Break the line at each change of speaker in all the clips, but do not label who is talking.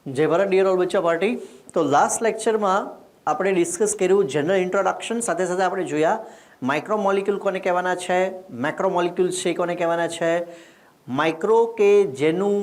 जय Bharat dear all बच्चा party. तो लास्ट लेक्चर में આપણે ડિસ્કસ કર્યું જનરલ ઇન્ટ્રોડક્શન, સાથે સાથે આપણે જોયા માઇક્રો મોલિક્યુલ કોને કહેવાના છે, મેક્રો મોલિક્યુલ્સ છે કોને કહેવાના છે, માઇક્રો કે જેનું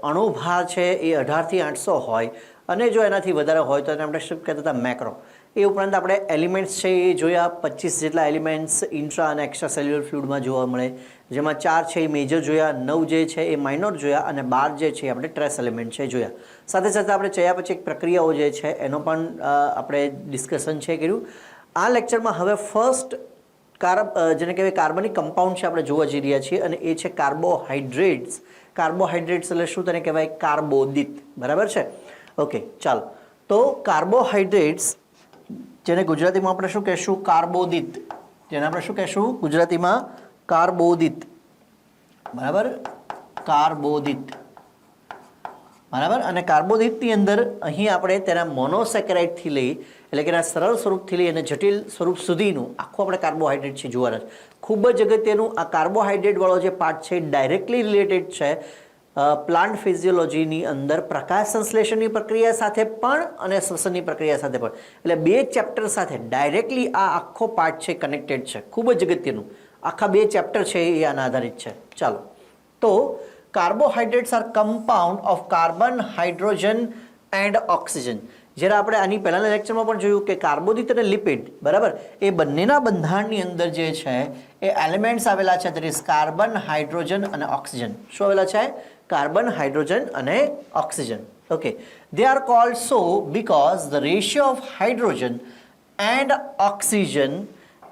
અણુભાર છે એ 18થી 800 હોય અને જો એનાથી વધારે હોય તો એને આપણે શું કહેતા હતા મેક્રો। એ ઉપરાંત આપણે એલિમેન્ટ્સ છે એ જોયા, 25 જેટલા એલિમેન્ટ્સ ઇન્ટ્રા અને એક્સ્ટ્રા સેલ્યુલર ફ્લુઇડમાં જોવા મળે, જેમાં 4 છે એ મેજર જોયા, 9 જે છે એ માઇનોર જોયા અને 12 જે છે આપણે ટ્રેસ એલિમેન્ટ છે જોયા। સાથે સાથે આપણે ચયાપચય પ્રક્રિયાઓ જે છે એનો પણ આપણે ડિસ્કશન છે કર્યું। આ લેક્ચરમાં હવે ફર્સ્ટ જેને કહેવાય કાર્બનિક કમ્પાઉન્ડ છે આપણે જોવા જઈ રહ્યા છીએ અને એ છે કાર્બોહાઈડ્રેટ્સ। કાર્બોહાઈડ્રેટ્સ એટલે શું, તેને કહેવાય કાર્બોદિત, બરાબર છે। ઓકે, ચાલો તો કાર્બોહાઈડ્રેટ્સ જેને ગુજરાતીમાં આપણે શું કહેશું, કાર્બોદિત, જેને આપણે શું કહેશું ગુજરાતીમાં કાર્બોદિત, બરાબર, કાર્બોદિત, બરાબર। અને કાર્બોદિતની અંદર અહીં આપણે તેના મોનોસેકેરાઇડથી લઈ એટલે કે એના સરળ સ્વરૂપથી લઈ અને જટિલ સ્વરૂપ સુધીનું આખું આપણે કાર્બોહાઈડ્રેટ છે જોવાના છે। ખૂબ જ અગત્યનું આ કાર્બોહાઈડ્રેટવાળો જે પાર્ટ છે ડાયરેક્ટલી રિલેટેડ છે પ્લાન્ટ ફિઝિયોલોજીની અંદર પ્રકાશ સંશ્લેષણની પ્રક્રિયા સાથે પણ અને શ્વસનની પ્રક્રિયા સાથે પણ, એટલે બે ચેપ્ટર સાથે ડાયરેક્ટલી આ આખો પાર્ટ છે કનેક્ટેડ છે, ખૂબ જ અગત્યનું। આખા બે ચેપ્ટર છે એ આના આધારિત છે। ચાલો તો carbohydrates are compound of carbon, hydrogen and oxygen. જ્યારે આપણે આની પહેલાંના લેક્ચરમાં પણ જોયું કે કાર્બોદિત અને લિપિડ, બરાબર, એ બંનેના બંધારણની અંદર જે છે એ એલિમેન્ટ્સ આવેલા છે, ધેટ ઇઝ કાર્બન, હાઇડ્રોજન અને ઓક્સિજન। શું આવેલા છે? કાર્બન, હાઇડ્રોજન અને oxygen. Okay, they are called so because the ratio of hydrogen and oxygen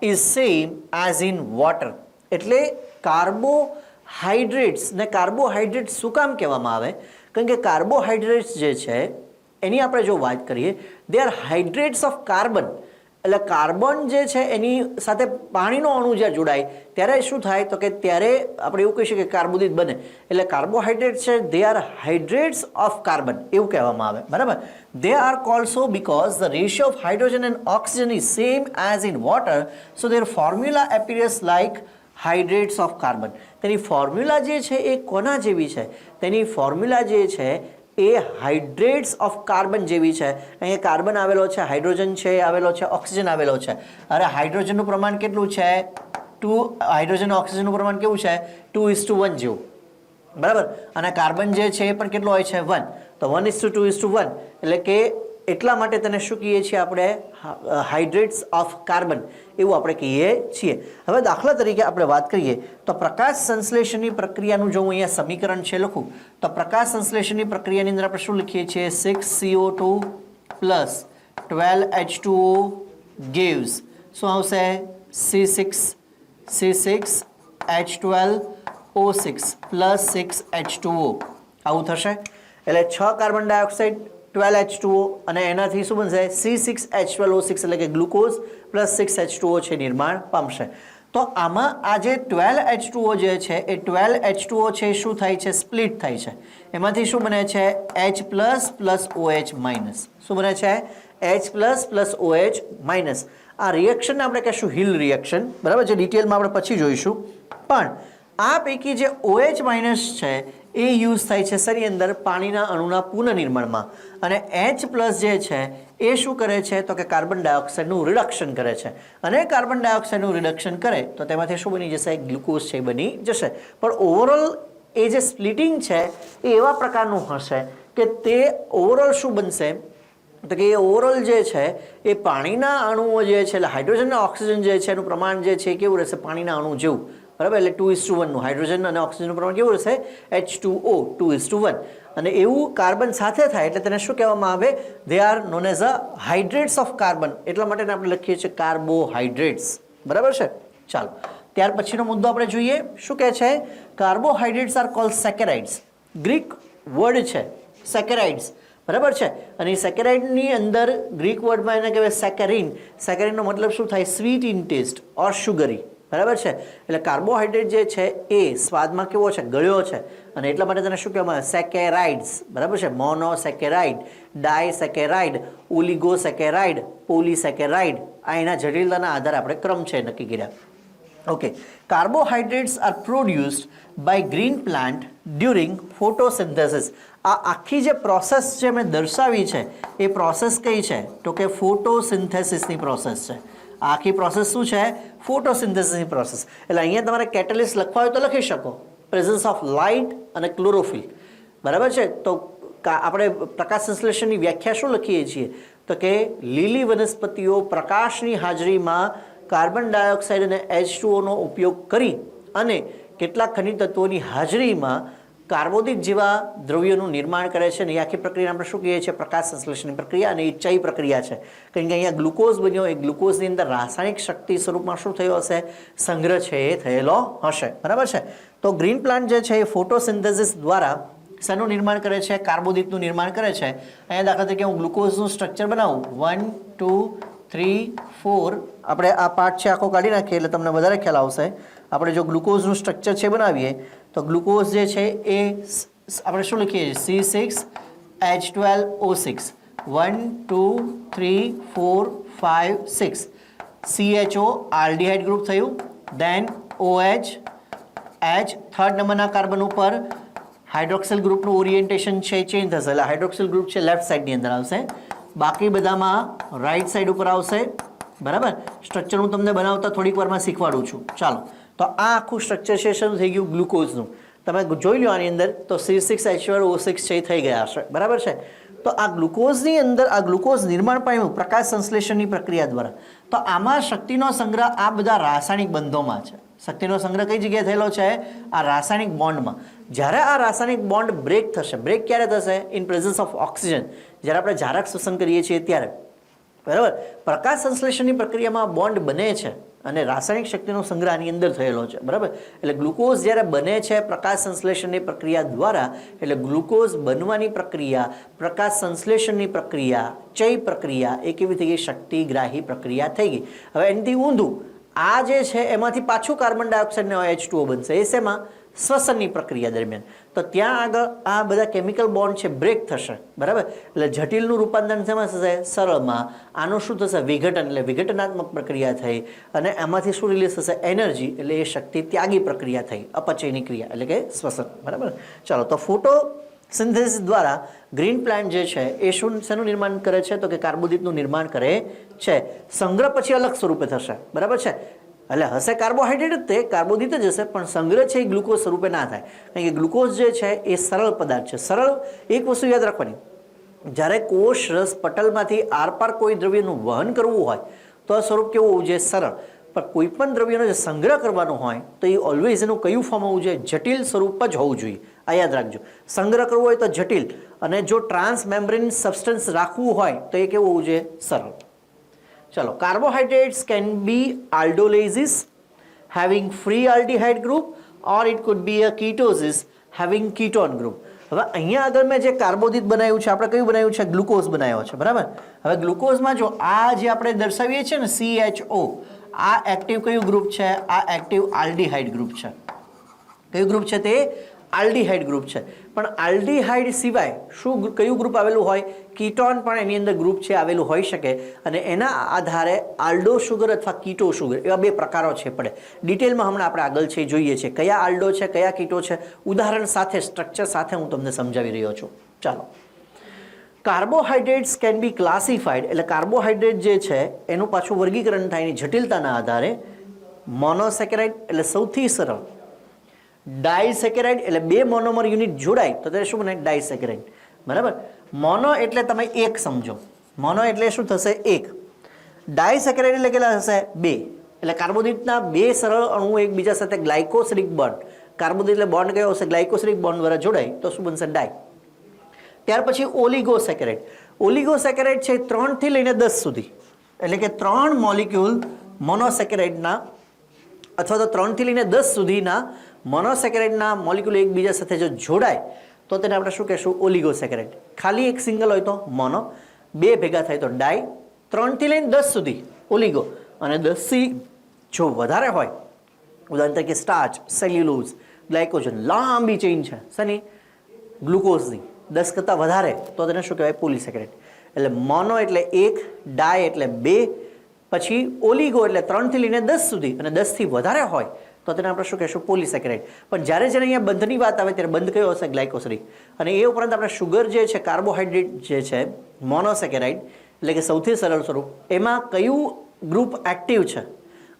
is same as in water। એટલે કાર્બોહાઈડ્રેટ્સ ને કાર્બોહાઈડ્રેટ્સ શું કામ કહેવામાં આવે? કારણ કે કાર્બોહાઈડ્રેટ્સ જે છે એની આપણે જો વાત કરીએ, દે આર હાઇડ્રેટ્સ ઓફ કાર્બન, એટલે કાર્બન જે છે એની સાથે પાણીનો અણુ જ્યાં જોડાય ત્યારે શું થાય તો કે ત્યારે આપણે એવું કહી શકીએ કે કાર્બોદિત બને। એટલે કાર્બોહાઈડ્રેટ છે they are hydrates of carbon એવું કહેવામાં આવે, બરાબર। They are called so because the ratio of hydrogen and oxygen is same as in water, so their formula appears like hydrates of carbon. તેની ફોર્મ્યુલા જે છે એ કોના જેવી છે? તેની ફોર્મ્યુલા જે છે એ હાઇડ્રેટ્સ ઓફ કાર્બન જેવી છે। અહીંયા કાર્બન આવેલો છે, હાઇડ્રોજન છે આવેલો છે, ઓક્સિજન આવેલો છે। અરે હાઇડ્રોજનનું પ્રમાણ કેટલું છે? 2, હાઇડ્રોજન ઓક્સિજનનું પ્રમાણ કેવું છે? 2:1 જેવું, બરાબર। અને કાર્બન જે છે એ પણ કેટલો હોય છે? 1। તો 1:2:1 એટલે કે એટલા માટે તેને શું કહીએ છીએ આપણે? હાઇડ્રેટ્સ ઓફ કાર્બન એવું આપણે કહીએ છીએ। હવે દાખલા તરીકે આપણે વાત કરીએ તો પ્રકાશ સંશ્લેષણની પ્રક્રિયાનું જો હું અહીંયા સમીકરણ છે લખું તો પ્રકાશ સંશ્લેષણની પ્રક્રિયાની અંદર આપણે શું લખીએ છીએ? 6CO2 પ્લસ 12H2O gives શું આવશે? C6H12O6 પ્લસ 6H2O આવું થશે। એટલે 6 કાર્બન ડાયોક્સાઇડ 12H2O અને એનાથી શું બનશે? C6H12O6 એટલે કે ગ્લુકોઝ પ્લસ 6H2O છે નિર્માણ પામશે। તો આમાં આ જે 12H2O જે છે એ 12H2O છે શું થાય છે? સ્પ્લિટ થાય છે। એમાંથી શું બને છે? H plus plus OH minus. શું બને છે? H plus plus OH minus. આ રિએક્શનને આપણે કહીશું હિલ રિએક્શન, બરાબર, જે ડિટેલમાં આપણે પછી જોઈશું। પણ આ પૈકી જે OH માઇનસ છે એ યુઝ થાય છે શેની અંદર? પાણીના અણુના પુનઃનિર્માણમાં। અને H પ્લસ જે છે એ શું કરે છે તો કે કાર્બન ડાયોક્સાઇડનું રિડક્શન કરે છે। અને કાર્બન ડાયોક્સાઇડનું રિડક્શન કરે તો તેમાંથી શું બની જશે? ગ્લુકોઝ છે બની જશે। પણ ઓવરઓલ એ જે સ્પ્લિટિંગ છે એ એવા પ્રકારનું હશે કે તે ઓવરઓલ શું બનશે તો કે એ ઓવરઓલ જે છે એ પાણીના અણુઓ જે છે એટલે હાઇડ્રોજન અને ઓક્સિજન જે છે એનું પ્રમાણ જે છે કેવું રહેશે? પાણીના અણુ જેવું, બરાબર। એટલે 2:1 નું હાઇડ્રોજન અને ઓક્સિજનનું પ્રમાણ કેવું રહેશે? H2O 2:1। અને એવું કાર્બન સાથે થાય એટલે તેને શું કહેવામાં આવે? They are known as a hydrates of carbon, એટલા માટે આપણે લખીએ છીએ કાર્બોહાઈડ્રેટ્સ, બરાબર છે। ચાલો ત્યાર પછીનો મુદ્દો આપણે જોઈએ, શું કહે છે? Carbohydrates are called saccharides. Greek word છે સેકેરાઇડ્સ, બરાબર છે। અને સેકેરાઇડની અંદર ગ્રીક વર્ડમાં એને કહેવાય સેકેરિન। સેકેરિનનો મતલબ શું થાય? સ્વીટ ઇન ટેસ્ટ ઓર શુગરી, બરાબર છે। એટલે કાર્બોહાઈડ્રેટ જે છે એ સ્વાદમાં કેવો છે? ગળ્યો છે। અને એટલા માટે તેને શું કહેવામાં આવે? સેકેરાઇડ્સ, બરાબર છે। મોનોસેકેરાઇડ, ડાયસેકેરાઇડ, ઓલિગોસેકેરાઇડ, પોલીસેકેરાઇડ, આ એના જટિલતાના આધારે આપણે ક્રમ છે નક્કી કર્યા। Okay, carbohydrates are produced by green plant during photosynthesis. આ આખી જે પ્રોસેસ છે મેં દર્શાવી છે એ પ્રોસેસ કઈ છે? તો કે ફોટોસિન્થેસિસની પ્રોસેસ છે. આ આખી પ્રોસેસ શું છે? ફોટોસિન્થેસિસની પ્રોસેસ. એટલે અહીંયા તમારે કેટેલિસ્ટ લખવા હોય તો લખી શકો, પ્રેઝન્સ ઓફ લાઇટ અને ક્લોરોફિલ. બરાબર છે. તો આપણે પ્રકાશ સંશ્લેષણની વ્યાખ્યા શું લખીએ છીએ? તો કે લીલી વનસ્પતિઓ પ્રકાશની હાજરીમાં કાર્બન ડાયોક્સાઇડ અને H2O ઉપયોગ કરી અને કેટલાક ખનિજ તત્વોની હાજરીમાં કાર્બોદિત જેવા દ્રવ્યોનું નિર્માણ કરે છે. અને એ આખી પ્રક્રિયા આપણે શું કહીએ છીએ? પ્રકાશ સંશ્લેષણની પ્રક્રિયા. અને એ ચય પ્રક્રિયા છે, કારણ કે અહીંયા ગ્લુકોઝ બન્યો. એ ગ્લુકોઝની અંદર રાસાયણિક શક્તિ સ્વરૂપમાં શું થયો હશે? સંગ્રહ છે એ થયેલો હશે. બરાબર છે. તો ગ્રીન પ્લાન્ટ જે છે એ ફોટોસિન્થેસિસ દ્વારા શેનું નિર્માણ કરે છે? કાર્બોદિતનું નિર્માણ કરે છે. અહીંયા દાખલા તરીકે હું ગ્લુકોઝનું સ્ટ્રક્ચર બનાવું, 1 2 3 4. આપણે આ પાર્ટ છે આખો કાઢી નાખીએ એટલે તમને વધારે ખ્યાલ આવશે. આપણે જો ગ્લુકોઝનું સ્ટ્રક્ચર છે બનાવીએ તો ગ્લુકોઝ જે છે એ આપણે શું લખીએ છીએ? C6H12O6. 1 2 3 4 5 6. CHO આલ્ડીહાઇડ ગ્રુપ થયું. દેન OH, H થર્ડ નંબરના કાર્બન ઉપર હાઇડ્રોક્સિલ ગ્રુપનું ઓરિએન્ટેશન છે ચેન્જ થશે, એટલે હાઇડ્રોક્સિલ ગ્રુપ છે લેફ્ટ સાઈડની અંદર આવશે, બાકી બધામાં રાઈટ સાઈડ ઉપર આવશે. બરાબર. સ્ટ્રક્ચર હું તમને બનાવતા થોડીક વારમાં શીખવાડું છું. ચાલો, તો આ આખું સ્ટ્રક્ચર છે શું થઈ ગયું? ગ્લુકોઝનું. તમે જોઈ લો આની અંદર તો C6H12O6 છે થઈ ગયા હશે. બરાબર છે. તો આ ગ્લુકોઝની અંદર આ ગ્લુકોઝ નિર્માણ પામ્યું પ્રકાશ સંશ્લેષણની પ્રક્રિયા દ્વારા. તો આમાં શક્તિનો સંગ્રહ આ બધા રાસાયણિક બંધોમાં છે. શક્તિનો સંગ્રહ કઈ જગ્યાએ થયેલો છે? આ રાસાયણિક બોન્ડમાં. જ્યારે આ રાસાયણિક બોન્ડ બ્રેક થશે, બ્રેક ક્યારે થશે? In presence of oxygen. જ્યારે આપણે જરાક શ્વસન કરીએ છીએ ત્યારે. બરાબર. પ્રકાશ સંશ્લેષણની પ્રક્રિયામાં બોન્ડ બને છે અને રાસાયણિક શક્તિનો સંગ્રહ આની અંદર થયેલો છે. બરાબર. એટલે ગ્લુકોઝ જ્યારે બને છે પ્રકાશ સંશ્લેષણની પ્રક્રિયા દ્વારા, એટલે ગ્લુકોઝ બનવાની પ્રક્રિયા, પ્રકાશ સંશ્લેષણની પ્રક્રિયા, ચય પ્રક્રિયા એ કેવી થઈ ગઈ? શક્તિગ્રાહી પ્રક્રિયા થઈ ગઈ. હવે એનાથી ઊંધું આ જે છે એમાંથી પાછું કાર્બન ડાયોક્સાઇડ અને H2O બનશે. એ શેમાં? શ્વસનની પ્રક્રિયા દરમિયાન. તો ત્યાં આગળ આ બધા કેમિકલ બોન્ડ છે બ્રેક થશે. બરાબર. એટલે જટિલનું રૂપાંતરણ શેમાં થશે? સરળમાં. આનું શું થશે? વિઘટન. એટલે વિઘટનાત્મક પ્રક્રિયા થઈ અને એમાંથી શું રિલીઝ થશે? એનર્જી. એટલે એ શક્તિ ત્યાગી પ્રક્રિયા થઈ, અપચયની ક્રિયા એટલે કે શ્વસન. બરાબર. ચાલો, તો ફોટો સિન્થેસિસ દ્વારા ગ્રીન પ્લાન્ટ જે છે એ શેનું નિર્માણ કરે છે? તો કે કાર્બોદિતનું નિર્માણ કરે છે. સંગ્રહ પછી અલગ સ્વરૂપે થશે. બરાબર છે. એટલે હશે કાર્બોહાઈડ્રેટ જ, તે કાર્બોદિત જ હશે, પણ સંગ્રહ છે એ ગ્લુકોઝ સ્વરૂપે ના થાય, કારણ કે ગ્લુકોઝ જે છે એ સરળ પદાર્થ છે. સરળ એક વસ્તુ યાદ રાખવાની, જ્યારે કોષ રસ પટલમાંથી આરપાર કોઈ દ્રવ્યનું વહન કરવું હોય તો આ સ્વરૂપ કેવું હોવું જોઈએ? સરળ. પણ કોઈ પણ દ્રવ્યનો જે સંગ્રહ કરવાનો હોય તો એ ઓલવેઝ એનું કયું ફોર્મ હોવું જોઈએ? જટિલ સ્વરૂપ જ હોવું જોઈએ. આ યાદ રાખજો. સંગ્રહ કરવો હોય તો જટિલ, અને જો ટ્રાન્સ મેમ્બ્રેન સબસ્ટન્સ રાખવું હોય તો એ કેવું હોવું જોઈએ? સરળ. ચલો, carbohydrates can be aldolases having free aldehyde group or it could be a ketosis having ketone group. હવે અહીંયા આગળ મેં જે કાર્બોદિત બનાવ્યું છે, આપણે કયું બનાવ્યું છે? ગ્લુકોઝ બનાવ્યો છે. બરાબર. હવે ગ્લુકોઝમાં જો આ જે આપણે દર્શાવીએ છીએ ને CHO, આ એક્ટિવ કયું ગ્રુપ છે? આ એક્ટિવ આલ્ડીહાઇડ ગ્રુપ છે. કયું ગ્રુપ છે? તે આલ્ડીહાઇડ ગ્રુપ છે. પણ આલ્ડીહાઇડ સિવાય શું કયું ગ્રુપ આવેલું હોય? કીટોન પણ એની અંદર ગ્રુપ છે આવેલું હોઈ શકે, અને એના આધારે આલ્ડો શુગર અથવા કીટો શુગર એવા બે પ્રકારો છે. પડે ડિટેલમાં હમણાં આપણે આગળ છે જોઈએ છે કયા આલ્ડો છે કયા કીટો છે. ઉદાહરણ સાથે, સ્ટ્રક્ચર સાથે હું તમને સમજાવી રહ્યો છું. ચાલો, કાર્બોહાઈડ્રેટ્સ કેન બી ક્લાસિફાઈડ. એટલે કાર્બોહાઈડ્રેટ જે છે એનું પાછું વર્ગીકરણ થાય એની જટિલતાના આધારે. મોનોસેકેરાઇડ એટલે સૌથી સરળ, ડાયસેકેરાઇડ એટલે બે મોનોમર યુનિટ જોડાય તો ત્યારે શું બને? ડાયસેકેરાઇડ. બરાબર. મોનો એટલે તમે એક સમજો, મોનો એટલે શું થશે? એક. ડાયસેકેરાઇડ એટલે કેટલા થશે? બે. એટલે કાર્બોદિતના બે સરળ અણુ એકબીજા સાથે ગ્લાયકોસિડિક બોન્ડ, કાર્બોદિત એટલે બોન્ડ કયો હશે? ગ્લાયકોસિડિક બોન્ડ દ્વારા જોડાય તો શું બનશે? ડાય. ત્યાર પછી ઓલિગોસેકેરાઇડ. ઓલિગોસેકેરાઇડ છે 3 થી લઈને 10 સુધી, એટલે કે 3 મોલિક્યુલ મોનોસેકેરાઇડના અથવા તો 3 થી લઈને 10 સુધીના મોનોસેકેરાઇડના મોલિક્યુલ એકબીજા સાથે જો જોડાય તો તેને આપણે શું કહેશું? ઓલિગોસેકેરાઇડ. ખાલી એક સિંગલ હોય તો મોનો, બે ભેગા થાય તો ડાય, 3 થી લઈને 10 સુધી ઓલિગો, અને 10 થી જો વધારે હોય, ઉદાહરણ તરીકે સ્ટાર્ચ, સેલ્યુલોઝ, ગ્લાયકોજન, લાંબી ચેઇન છે શેની? ગ્લુકોઝની. 10 કરતાં વધારે તો તેને શું કહેવાય? પોલિસેકેરાઇડ. એટલે મોનો એટલે એક, ડાય એટલે બે, પછી ઓલિગો એટલે 3 થી લઈને 10 સુધી અને 10 થી વધારે હોય તો તેને આપણે શું કહેશું પોલિસેકેરાઇડ. પણ જ્યારે જ્યારે અહીંયા બંધની વાત આવે ત્યારે બંધ કયો હશે ગ્લાયકોસિડિક. અને એ ઉપરાંત આપણે શુગર જે છે કાર્બોહાઈડ્રેટ જે છે મોનોસેકેરાઇડ એટલે કે સૌથી સરળ સ્વરૂપ એમાં કયું ગ્રુપ એક્ટિવ છે,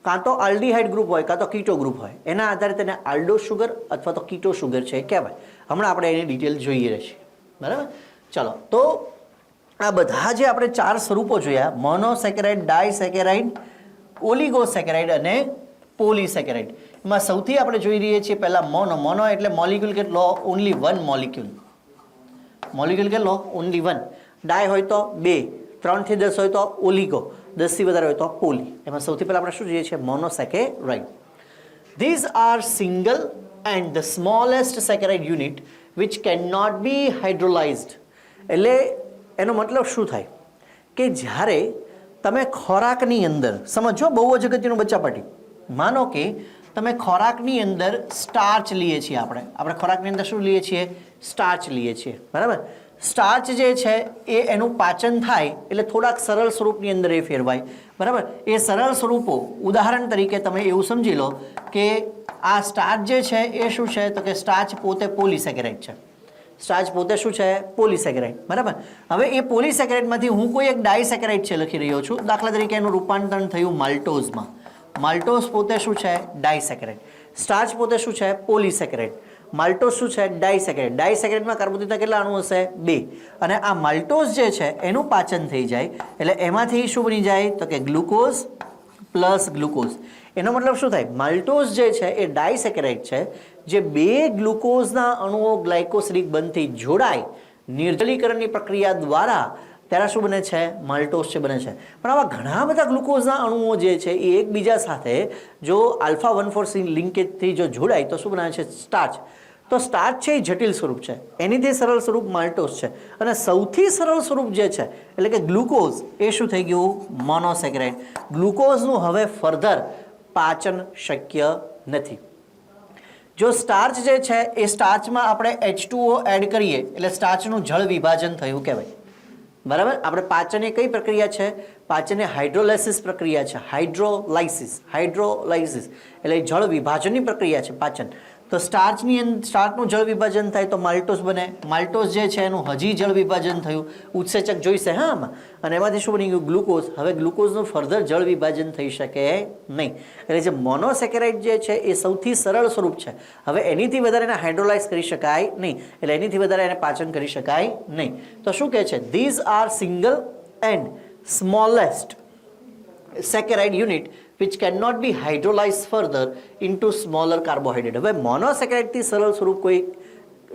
કાં તો આલ્ડીહાઇડ ગ્રુપ હોય કાં તો કીટો ગ્રુપ હોય, એના આધારે તેને આલ્ડો શુગર અથવા તો કીટો શુગર છે કહેવાય. હમણાં આપણે એની ડિટેલ જોઈએ છીએ. બરાબર, ચાલો. તો આ બધા જે આપણે 4 સ્વરૂપો જોયા, મોનોસેકેરાઇડ, ડાયસેકેરાઇડ, ઓલિગોસેકેરાઇડ અને પોલિસેકેરાઇડ, એમાં સૌથી આપણે જોઈ રહીએ છીએ પહેલા મોનો એટલે મોલિક્યુલ કેટલો? Only 1 molecule. મોલિક્યુલ કેટલો? ઓનલી 1. ડાય હોય તો 2, 3 થી 10 હોય તો ઓલિગો, 10 થી વધારે હોય તો પોલી. એમાં સૌથી પહેલા આપણે શું જોઈએ છીએ? Monosaccharide. These are single and the smallest saccharide unit which cannot be hydrolyzed. એટલે એનો મતલબ શું થાય કે જ્યારે તમે ખોરાકની અંદર સમજો, બહુ જ અગત્યનું બચ્ચાપાટી, માનો કે તમે ખોરાકની અંદર સ્ટાર્ચ લઈએ છીએ, આપણે ખોરાકની અંદર શું લઈએ છીએ? સ્ટાર્ચ લઈએ છીએ. બરાબર, સ્ટાર્ચ જે છે એ એનું પાચન થાય એટલે થોડાક સરળ સ્વરૂપની અંદર એ ફેરવાય. બરાબર, એ સરળ સ્વરૂપો ઉદાહરણ તરીકે તમે એવું સમજી લો કે આ સ્ટાર્ચ જે છે એ શું છે? તો કે સ્ટાર્ચ પોતે પોલિસેકેરાઇડ છે. સ્ટાર્ચ પોતે શું છે? પોલિસેકેરાઇડ. બરાબર, હવે એ પોલિસેકેરાઇડમાંથી હું કોઈ એક ડાયસેકેરાઇડ છે લખી રહ્યો છું. દાખલા તરીકે એનું રૂપાંતરણ થયું માલ્ટોઝમાં. માલ્ટોઝ પોતે શું છે? ડાયસેકેરાઇડ. સ્ટાર્ચ પોતે શું છે? પોલિસેકેરાઇડ. માલ્ટોઝ શું છે? ડાયસેકેરાઇડ. ડાયસેકેરાઇડમાં કાર્બોદિતના કેટલા અણુ હશે? 2. અને આ માલ્ટોઝ જે છે એનું પાચન થઈ જાય એટલે એમાંથી શું બની જાય? તો કે ગ્લુકોઝ પ્લસ ગ્લુકોઝ. એનો મતલબ શું થાય? માલ્ટોઝ જે છે એ ડાયસેકેરાઇડ છે, જે 2 ગ્લુકોઝના અણુઓ ગ્લાયકોસિડિક બંધથી જોડાય નિર્જલીકરણની પ્રક્રિયા દ્વારા ત્યારે શું બને છે? માલ્ટોઝ છે બને છે. પણ આવા ઘણા બધા ગ્લુકોઝના અણુઓ જે છે એ એકબીજા સાથે જો આલ્ફા 1,4 લિંકેજથી જો જોડાય તો શું બનાવે છે? સ્ટાર્ચ. તો સ્ટાર્ચ છે એ જટિલ સ્વરૂપ છે, એનીથી સરળ સ્વરૂપ માલ્ટોઝ છે. અને સૌથી સરળ સ્વરૂપ જે છે એટલે કે ગ્લુકોઝ, એ શું થઈ ગયું? મોનોસેકેરાઇડ. ગ્લુકોઝનું હવે ફર્ધર પાચન શક્ય નથી. જો સ્ટાર્ચ જે છે એ સ્ટાર્ચમાં આપણે H2O એડ કરીએ એટલે સ્ટાર્ચનું જળ વિભાજન થયું કહેવાય. બરાબર, આપણે પાચન એ કઈ પ્રક્રિયા છે? પાચન એ હાઇડ્રોલાઇસિસ પ્રક્રિયા છે. હાઇડ્રોલાઇસિસ એટલે જળ વિભાજનની પ્રક્રિયા છે પાચન. તો સ્ટાર્ચનું જળ વિભાજન થાય તો માલ્ટોઝ બને. માલ્ટોઝ જે છે એનું હજી જળ વિભાજન થયું, ઉત્સેચક જોઈશે હા આમાં, અને એમાંથી શું બની ગયું? ગ્લુકોઝ. હવે ગ્લુકોઝનું ફર્ધર જળ વિભાજન થઈ શકે નહીં. એટલે જે મોનોસેકેરાઇડ જે છે એ સૌથી સરળ સ્વરૂપ છે. હવે એનીથી વધારે એને હાઇડ્રોલાઇઝ કરી શકાય નહીં, એટલે એનીથી વધારે એને પાચન કરી શકાય નહીં. તો શું કહે છે? These are single and smallest saccharide unit which cannot be hydrolyzed further into smaller carbohydrate. હવે મોનોસેકેરાઇડ થી સરળ સ્વરૂપ કોઈ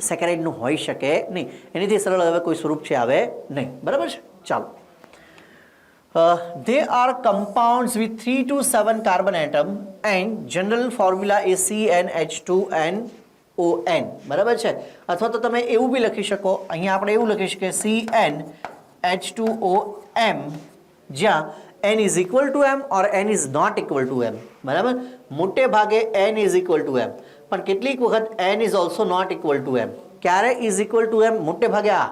સેકેરાઇડ નું હોઈ શકે નહીં, એનીથી સરળ હવે કોઈ સ્વરૂપ છે આવે નહીં. બરાબર છે, ચાલો. They are compounds with 3 to 7 carbon atom and general formula is CnH2nOn. બરાબર છે, અથવા તો તમે એવું બી લખી શકો, અહીંયા આપણે એવું લખી શકીએ CnH2OM, જ્યાં n is equal to m or n is not equal to m. બરાબર, મોટે ભાગે n is equal to m, પણ કેટલીક વખત n is also not equal to m. ક્યારે is equal to m? મોટે ભાગે આ.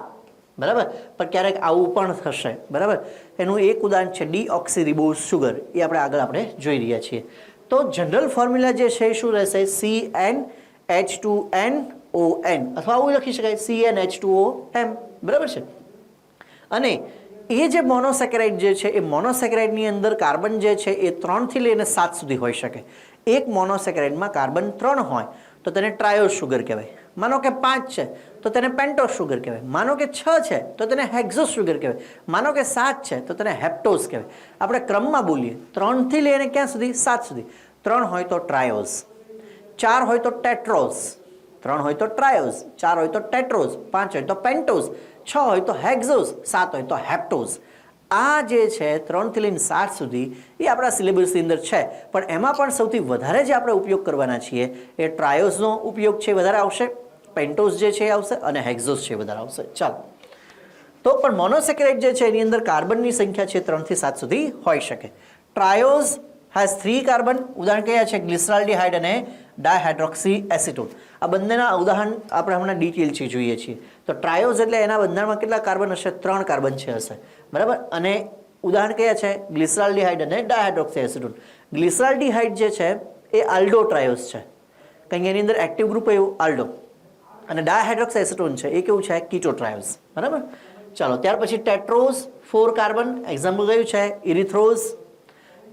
બરાબર, પણ ક્યારેક આવું પણ થશે. બરાબર, એનું એક ઉદાહરણ છે ડીઓક્સીરિબોઝ સુગર, એ આપણે જોઈ રહ્યા છીએ. તો જનરલ ફોર્મ્યુલા જે છે શું રહેશે? CnH2nOn, અથવા આવું લખી શકાય CnH2OM. બરાબર છે. અને એ જે મોનોસેકેરાઇડ જે છે એ મોનોસેકેરાઇડની અંદર કાર્બન જે છે એ 3 થી લઈને 7 સુધી હોઈ શકે. એક મોનોસેકેરાઇડમાં કાર્બન 3 હોય તો તેને ટ્રાયોઝ શુગર કહેવાય. માનો કે 5 છે તો તેને પેન્ટોઝ શુગર કહેવાય. માનો કે 6 છે તો તેને હેક્ઝોઝ શુગર કહેવાય. માનો કે 7 છે તો તેને હેપ્ટોઝ કહેવાય. આપણે ક્રમમાં બોલીએ 3 થી લઈને ક્યાં સુધી? 7 સુધી. 3 હોય તો ટ્રાયોઝ, 4 હોય તો ટેટ્રોઝ, 3 હોય તો ટ્રાયોઝ, 4 હોય તો ટેટ્રોઝ, 5 હોય તો પેન્ટોઝ, 6 હોય તો હેક્ઝોઝ, 7 હોય તો હેપ્ટોઝ. આ જે છે 3 થી લઈને 7 સુધી એ આપણા સિલેબસની અંદર છે, પણ એમાં પણ સૌથી વધારે જે આપણે ઉપયોગ કરવાના છીએ એ ટ્રાયોઝનો ઉપયોગ છે વધારે આવશે, પેન્ટોઝ જે છે આવશે, અને હેક્ઝોઝ છે વધારે આવશે. ચાલો, તો પણ મોનોસેકેરાઇડ જે છે એની અંદર કાર્બનની સંખ્યા છે 3 થી 7 સુધી હોઈ શકે. ટ્રાયોઝ હેઝ 3 કાર્બન. ઉદાહરણ કયા છે? ગ્લિસરાલ્ડિહાઇડ અને ડાયહાઇડ્રોક્સી એસિટોન. આ બંનેના ઉદાહરણ આપણે હમણાં ડિટેલથી જોઈએ છીએ. તો ટ્રાયોઝ એટલે એના બંધારણમાં કેટલા કાર્બન હશે? 3 કાર્બન છે હશે. બરાબર, અને ઉદાહરણ કયા છે? ગ્લિસરાલ્ડિહાઇડ અને ડાયહાઇડ્રોક્સી એસિટોન. ગ્લિસરાલ્ડિહાઇડ જે છે એ આલ્ડો ટ્રાયોસ છે, કારણ કે એની અંદર એક્ટિવ ગ્રુપ એવું આલ્ડો, અને ડાયહાઇડ્રોક્સી એસિટોન છે એ કેવું છે? કીટો ટ્રાયોસ. બરાબર. ચાલો, ત્યાર પછી ટેટ્રોઝ 4 કાર્બન, એક્ઝામ્પલ કયું છે? ઇરિથ્રોઝ.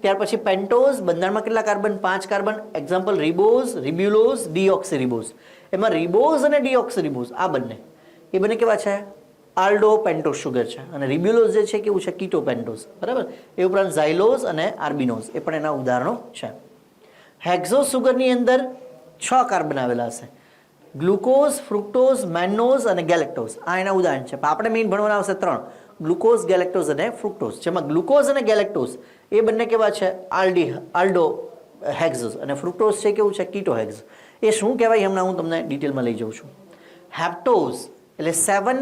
ત્યાર પછી પેન્ટોઝ, બંધારણમાં કેટલા carbon? 5 carbon, example ribose, ribulose, deoxyribose. એમાં રિબોઝ અને ડીઓક્સીરિબોઝ આ બંને કેવા છે? આલ્ડો પેન્ટોઝ શુગર છે, અને રિબ્યુલોઝ જે છે કેવું છે? કીટો પેન્ટોઝ. બરાબર. એ ઉપરાંત ઝાઇલોઝ અને આર્બિનોઝ એ પણ એના ઉદાહરણો છે. હેક્ઝોઝ સુગરની અંદર 6 કાર્બન આવેલા હશે. ગ્લુકોઝ, ફ્રુક્ટોઝ, મેનોઝ અને ગેલેક્ટોઝ આ એના ઉદાહરણ છે. આપણે મેઇન ભણવાના આવશે 3: ગ્લુકોઝ, ગેલેક્ટોઝ અને ફ્રુક્ટોઝ. જેમાં ગ્લુકોઝ અને ગેલેક્ટોઝ એ બંને કેવા છે? આલ્ડો હેક્ઝોઝ, અને ફ્રુક્ટોઝ છે કેવું છે? કીટો હેક્ઝ. એ શું કહેવાય હમણાં હું તમને ડિટેલમાં લઈ જાઉં છું. હેપ્ટોઝ એટલે 7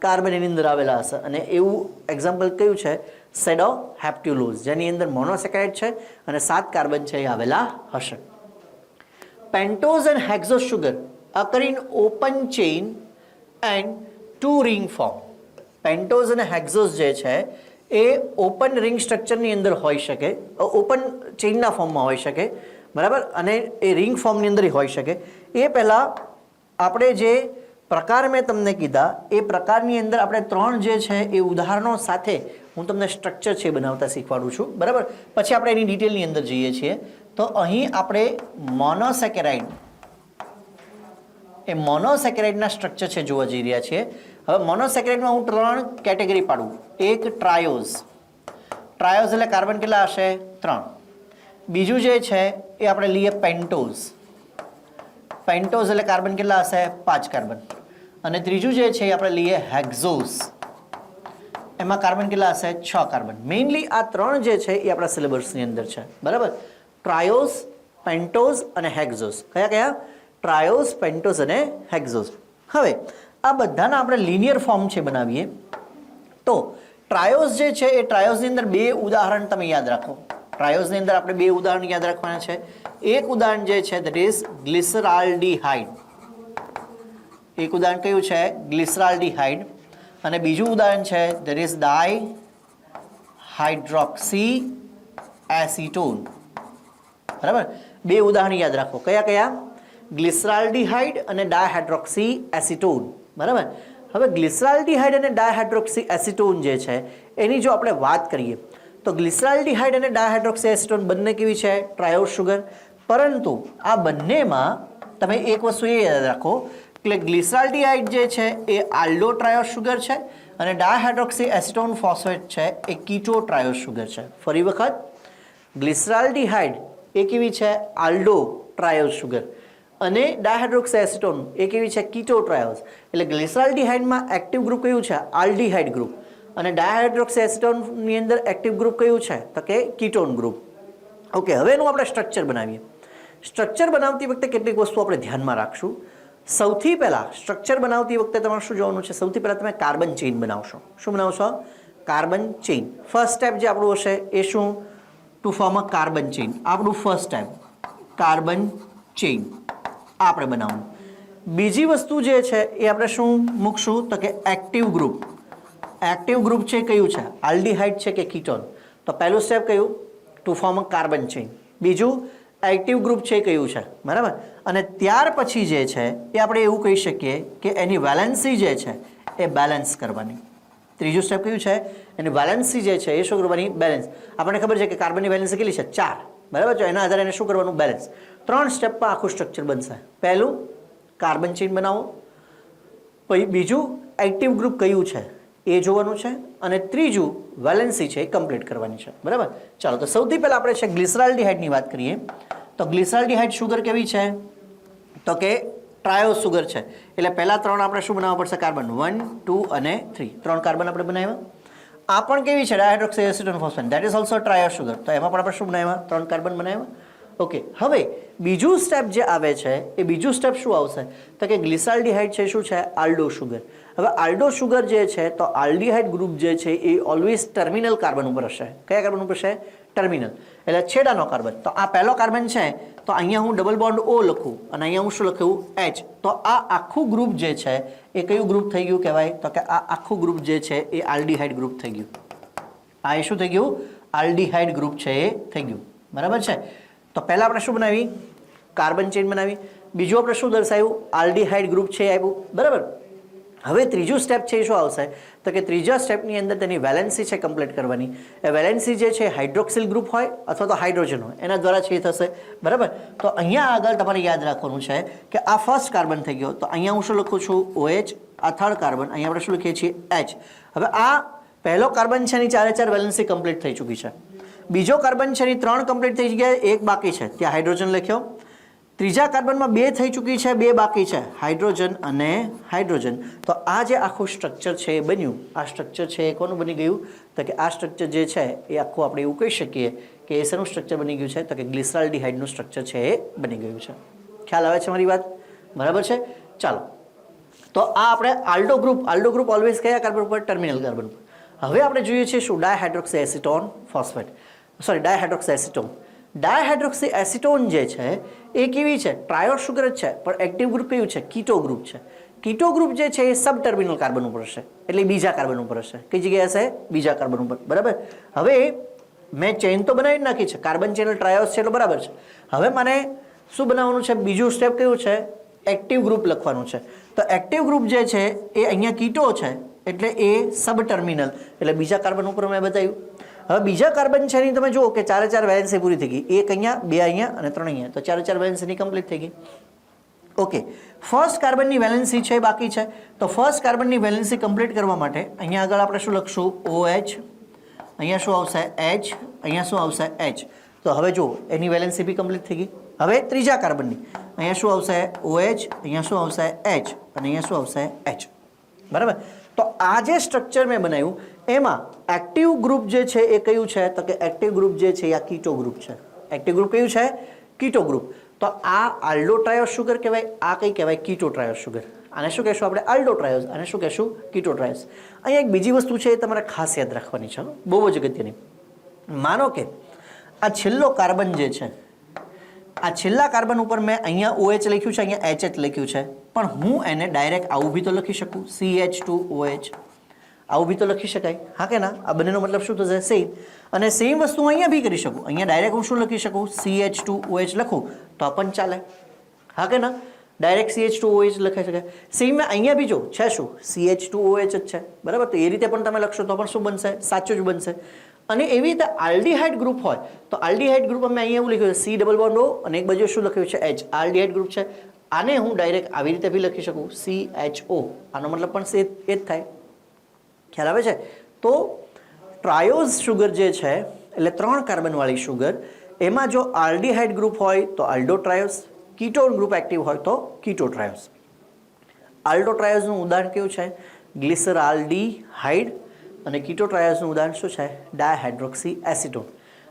કાર્બન એની અંદર આવેલા હશે, અને એવું એક્ઝામ્પલ કયું છે? સેડો હેપ્ટ્યુલોઝ, જેની અંદર મોનોસેકેરાઇડ છે અને 7 કાર્બન છે એ આવેલા હશે. Pentose and hexose sugar occur in open chain and 2 ring form. Pentose અને હેક્ઝોઝ જે છે એ ઓપન રિંગ સ્ટ્રક્ચરની અંદર હોઈ શકે, ઓપન ચેઇનના ફોર્મમાં હોઈ શકે. બરાબર. અને એ રિંગ ફોર્મની અંદર હોઈ શકે. એ પહેલાં આપણે જે પ્રકાર મેં તમને કીધા એ પ્રકારની અંદર આપણે 3 જે છે એ ઉદાહરણો સાથે હું તમને સ્ટ્રક્ચર છે બનાવતા શીખવાડું છું. બરાબર. પછી આપણે એની ડિટેલની અંદર જઈએ છીએ. તો અહીં આપણે મોનોસેકેરાઇડ એ મોનોસેકેરાઇડના સ્ટ્રક્ચર છે જોવા જઈ રહ્યા છીએ. હવે મોનોસેકેરાઇડમાં હું 3 કેટેગરી પાડું. એક ટ્રાયોઝ. ટ્રાયોઝ એટલે કાર્બન કેટલા હશે? 3. બીજું જે છે એ આપણે લઈએ પેન્ટોઝ. પેન્ટોઝ એટલે કાર્બન કેટલા હશે? 5 કાર્બન. અને ત્રીજું જે છે એ આપણે લઈએ હેક્ઝોઝ. એમાં કાર્બન કેટલા હશે? 6 કાર્બન. મેઇનલી આ 3 જે છે એ આપણા સિલેબસની અંદર છે. બરાબર. ટ્રાયોઝ, પેન્ટોઝ અને હેક્ઝોઝ. કયા? ટ્રાયોઝ, પેન્ટોઝ અને હેક્ઝોઝ. હવે આ બધાના આપણે લિનિયર ફોર્મ છે બનાવીએ. તો ટ્રાયોઝ જે છે એ ટ્રાયોઝની અંદર 2 ઉદાહરણ તમે યાદ રાખો. ટ્રાયોઝની અંદર આપણે 2 ઉદાહરણ યાદ રાખવાના છે. એક ઉદાહરણ જે છે ધેટ ઇઝ ગ્લિસરાલ્ડિહાઇડ. એક ઉદાહરણ કયું છે? ગ્લિસરાલ્ડિહાઇડ. અને બીજું ઉદાહરણ છે ધેટ ઇઝ ડાયહાઇડ્રોક્સી એસિટોન. બરાબર. 2 ઉદાહરણ યાદ રાખો. કયા? ગ્લિસરાલ્ડિહાઇડ અને ડાયહાઇડ્રોક્સી એસિટોન. બરાબર. હવે ગ્લિસરાલ્ડિહાઇડ અને ડાયહાઇડ્રોક્સી એસિટોન જે છે એની જો આપણે વાત કરીએ તો ગ્લિસરાલ્ડિહાઇડ અને ડાયહાઇડ્રોક્સી એસિટોન બંને કેવી છે? ટ્રાયોઝ સુગર. પરંતુ આ બંનેમાં તમે એક વસ્તુ એ યાદ રાખો કે ગ્લિસરાલ્ડિહાઇડ જે છે એ આલ્ડો ટ્રાયોઝ સુગર છે, અને ડાયહાઇડ્રોક્સી એસિટોન ફોસ્ફેટ છે એ કીટો ટ્રાયોઝ સુગર છે. ફરી વખત, ગ્લિસરાલ્ડિહાઇડ એ કેવી છે? આલ્ડો ટ્રાયોઝ સુગર, અને ડાયહાઇડ્રોક્સી એસિટોન એ કેવી છે? કીટો ટ્રાયોઝ. એટલે ગ્લિસરાલ્ડિહાઇડમાં એક્ટિવ ગ્રુપ કયું છે? Aldehyde group. અને ડાયહાઇડ્રોક્સી એસિટોનની અંદર એક્ટિવ ગ્રુપ કયું છે? તો કે કીટોન ગ્રુપ. ઓકે. હવે એનું આપણે સ્ટ્રક્ચર બનાવીએ. સ્ટ્રક્ચર બનાવતી વખતે કેટલીક વસ્તુ આપણે ધ્યાનમાં રાખશું. સૌથી પહેલાં સ્ટ્રક્ચર બનાવતી વખતે તમારે શું જોવાનું છે? સૌથી પહેલાં તમે કાર્બન ચેઇન બનાવશો. શું બનાવશો? Carbon chain. ફર્સ્ટ સ્ટેપ જે આપણું હશે એ શું? To form a carbon chain. આપણું ફર્સ્ટ સ્ટેપ કાર્બન ચેઇન આપણે બનાવવાનું. બીજી વસ્તુ જે છે એ આપણે શું મૂકશું? તો કે એક્ટિવ ગ્રુપ. એક્ટિવ ગ્રુપ છે કયું છે? આલ્ડિહાઇડ છે કે કીટોન? તો પહેલું સ્ટેપ કયું? To form a carbon chain. બીજું એક્ટિવ ગ્રુપ છે કયું છે? બરાબર. અને ત્યાર પછી જે છે એ આપણે એવું કહી શકીએ કે એની વેલેન્સી જે છે એ બેલેન્સ કરવાની. ત્રીજું સ્ટેપ કયું છે? એની વેલેન્સી જે છે એ શું કરવાની? બેલેન્સ. આપણને ખબર છે કે કાર્બનની વેલેન્સી કેટલી છે? 4. બરાબર. તો એના આધારે એને શું કરવાનું? બેલેન્સ. 3 સ્ટેપમાં આખું સ્ટ્રક્ચર બનશે. પહેલું કાર્બન ચેઇન બનાવો, પછી બીજું એક્ટિવ ગ્રુપ કયું છે એ જોવાનું છે, અને ત્રીજું વેલેન્સી છે એ કમ્પ્લીટ કરવાની છે. બરાબર. ચાલો, તો સૌથી પહેલાં આપણે છે ગ્લિસરાલ્ડિહાઇડની વાત કરીએ. તો ગ્લિસરાલ્ડિહાઇડ સુગર કેવી છે? તો કે ટ્રાયોઝ સુગર છે. એટલે પહેલાં 3 આપણે શું બનાવવા પડશે? કાર્બન 1, 2 અને 3. 3 કાર્બન આપણે બનાવ્યા. આ પણ કેવી છે? Dihydroxy acetone phosphate. That is also triose sugar. તો એમાં પણ આપણે શું બનાવ્યા? 3 કાર્બન બનાવ્યા. ઓકે. હવે બીજું સ્ટેપ જે આવે છે એ બીજું સ્ટેપ શું આવશે? તો કે ગ્લિસરાલ્ડિહાઇડ છે શું છે? આલ્ડો સુગર. હવે આલ્ડો સુગર જે છે તો આલ્ડિહાઇડ ગ્રુપ જે છે એ ઓલવેઝ ટર્મિનલ કાર્બન ઉપર હશે. કયા કાર્બન ઉપર છે? ટર્મિનલ. એટલે છેડાનો કાર્બન. તો આ પહેલો કાર્બન છે તો અહીંયા હું ડબલ બોન્ડ O લખું, અને અહીંયા હું શું લખ્યું? H. તો આ આખું ગ્રુપ જે છે એ કયું ગ્રુપ થઈ ગયું કહેવાય? તો કે આ આખું ગ્રુપ જે છે એ આલ્ડિહાઇડ ગ્રુપ થઈ ગયું. આ એ શું થઈ ગયું? આલ્ડીહાઇડ ગ્રુપ છે એ થઈ ગયું, બરાબર છે. તો પહેલા આપણે શું બનાવી? કાર્બન ચેન બનાવી. બીજું આપણે શું દર્શાવ્યું? આલ્ડીહાઇડ ગ્રુપ છે એ આવ્યું, બરાબર. હવે ત્રીજું સ્ટેપ છે એ શું આવશે? તો કે ત્રીજા સ્ટેપની અંદર તેની વેલેન્સી છે કમ્પ્લીટ કરવાની. એ વેલેન્સી જે છે હાઇડ્રોક્સિલ ગ્રુપ હોય અથવા તો હાઇડ્રોજન હોય એના દ્વારા છે એ થશે, બરાબર. તો અહીંયા આગળ તમારે યાદ રાખવાનું છે કે આ ફર્સ્ટ કાર્બન થઈ ગયો, તો અહીંયા હું શું લખું છું? OH. આ થર્ડ કાર્બન, અહીંયા આપણે શું લખીએ છીએ? H. હવે આ પહેલો કાર્બન છે એની 4 વેલેન્સી કમ્પ્લીટ થઈ ચૂકી છે. બીજો કાર્બન છે એની 3 કમ્પ્લીટ થઈ ગયા, એક બાકી છે, ત્યાં હાઇડ્રોજન લખ્યો. ત્રીજા કાર્બનમાં 2 થઈ ચૂકી છે, 2 બાકી છે, હાઇડ્રોજન અને હાઇડ્રોજન. તો આ જે આખું સ્ટ્રક્ચર છે એ બન્યું, આ સ્ટ્રક્ચર છે એ કોનું બની ગયું? તો કે આ સ્ટ્રક્ચર જે છે એ આખું આપણે એવું કહી શકીએ કે એ શેનું સ્ટ્રક્ચર બની ગયું છે? તો કે ગ્લિસરાલ્ડીહાઇડનું સ્ટ્રક્ચર છે એ બની ગયું છે. ખ્યાલ આવે છે મારી વાત? બરાબર છે. ચાલો, તો આ આપણે આલ્ડો ગ્રુપ ઓલવેઝ કયા કાર્બન ઉપર? ટર્મિનલ કાર્બન ઉપર. હવે આપણે જોઈએ છીએ શું? Dihydroxy acetone phosphate, sorry dihydroxy acetone. Dihydroxy acetone જે છે એ કેવી છે? ટ્રાયોસ શુગર જ છે, પણ એક્ટિવ ગ્રુપ કયું છે? કીટો ગ્રુપ છે. કીટો ગ્રુપ જે છે એ સબ ટર્મિનલ કાર્બન ઉપર હશે, એટલે બીજા કાર્બન ઉપર હશે. કઈ જગ્યાએ હશે? બીજા કાર્બન ઉપર, બરાબર. હવે મેં ચેન તો બનાવી નાખી છે, કાર્બન ચેનલ ટ્રાયોસ છે એટલે બરાબર છે. હવે મને શું બનાવવાનું છે? બીજું સ્ટેપ કયું છે? એક્ટિવ ગ્રુપ લખવાનું છે. તો એક્ટિવ ગ્રુપ જે છે એ અહીંયા કીટો છે એટલે એ સબ ટર્મિનલ, એટલે બીજા કાર્બન ઉપર મેં બતાવ્યું. હવે બીજા કાર્બન છે એની તમે જુઓ કે 4 વેલેન્સી પૂરી થઈ ગઈ, એક અહીંયા, 2 અહીંયા અને 3 અહીંયા, તો 4 વેલેન્સીની કમ્પ્લીટ થઈ ગઈ. ઓકે, ફર્સ્ટ કાર્બનની વેલેન્સી છે બાકી છે, તો ફર્સ્ટ કાર્બનની વેલેન્સી કમ્પ્લીટ કરવા માટે અહીંયા આગળ આપણે શું લખશું? OH. અહીંયા શું આવશે? H. અહીંયા શું આવશે? H. તો હવે જુઓ એની વેલેન્સી બી કમ્પ્લીટ થઈ ગઈ. હવે ત્રીજા કાર્બનની અહીંયા શું આવશે? OH. અહીંયા શું આવશે? H. અને અહીંયા શું આવશે? H, બરાબર. તો આ જે સ્ટ્રક્ચર મેં બનાવ્યું એમાં એક્ટિવ ગ્રુપ જે છે એ કયું છે? તો કે એક્ટિવ ગ્રુપ જે છે એ આ કીટો ગ્રુપ છે. એક્ટિવ ગ્રુપ કયું છે? કીટો ગ્રુપ. તો આ આલ્ડો ટ્રાયોસ શુગર કહેવાય, આ કઈ કહેવાય? કીટો ટ્રાયોસ શુગર. આને શું કહેશું આપણે? આલ્ડો ટ્રાયોસ. આને શું કહેશું? કીટો ટ્રાયોસ. અહીંયા એક બીજી વસ્તુ છે એ તમારે ખાસ યાદ રાખવાની છે, બહુ જ અગત્યની. માનો કે આ છેલ્લો કાર્બન જે છે, આ છેલ્લા કાર્બન ઉપર મેં અહીંયા OH લખ્યું છે, અહીંયા HH લખ્યું છે, પણ હું એને ડાયરેક્ટ આવું બી તો લખી શકું, CH2OH. આવું બી તો લખી શકાય, હા કે ના? આ બંનેનો મતલબ શું થશે? સેમ. અને સેમ વસ્તુ હું અહીંયા બી કરી શકું. અહીંયા ડાયરેક્ટ હું શું લખી શકું? CH2OH લખું તો પણ ચાલે, હા કે ના? ડાયરેક્ટ CH2OH લખાઈ શકાય. સેમ અહીંયા બી જો છે શું? CH2OH જ છે, બરાબર. તો એ રીતે પણ તમે લખશો તો પણ શું બનશે? સાચું જ બનશે. અને એવી રીતે આલ્ડીહાઇડ ગ્રુપ હોય તો આલ્ડીહાઇડ ગ્રુપ અમે અહીંયા એવું લખ્યું છે C ડબલ બોન્ડ O, અને એક બાજુ શું લખ્યું છે? H. આલ્ડીહાઇડ ગ્રુપ છે. આને હું ડાયરેક્ટ આવી રીતે બી લખી શકું, CHO. આનો મતલબ પણ એ જ થાય. ખ્યાલ આવે છે? તો ટ્રાયોઝ શુગર જે છે એટલે 3 કાર્બનવાળી શુગર, એમાં જો આલ્ડીહાઇડ ગ્રુપ હોય તો આલ્ડો ટ્રાયોઝ, કીટોન ગ્રુપ એક્ટિવ હોય તો કીટો ટ્રાયોઝ. આલ્ડો ટ્રાયોઝનું ઉદાહરણ કેવું છે? ગ્લિસરાલ્ડીહાઇડ. અને કીટો ટ્રાયોઝનું ઉદાહરણ શું છે? Dihydroxy acetone.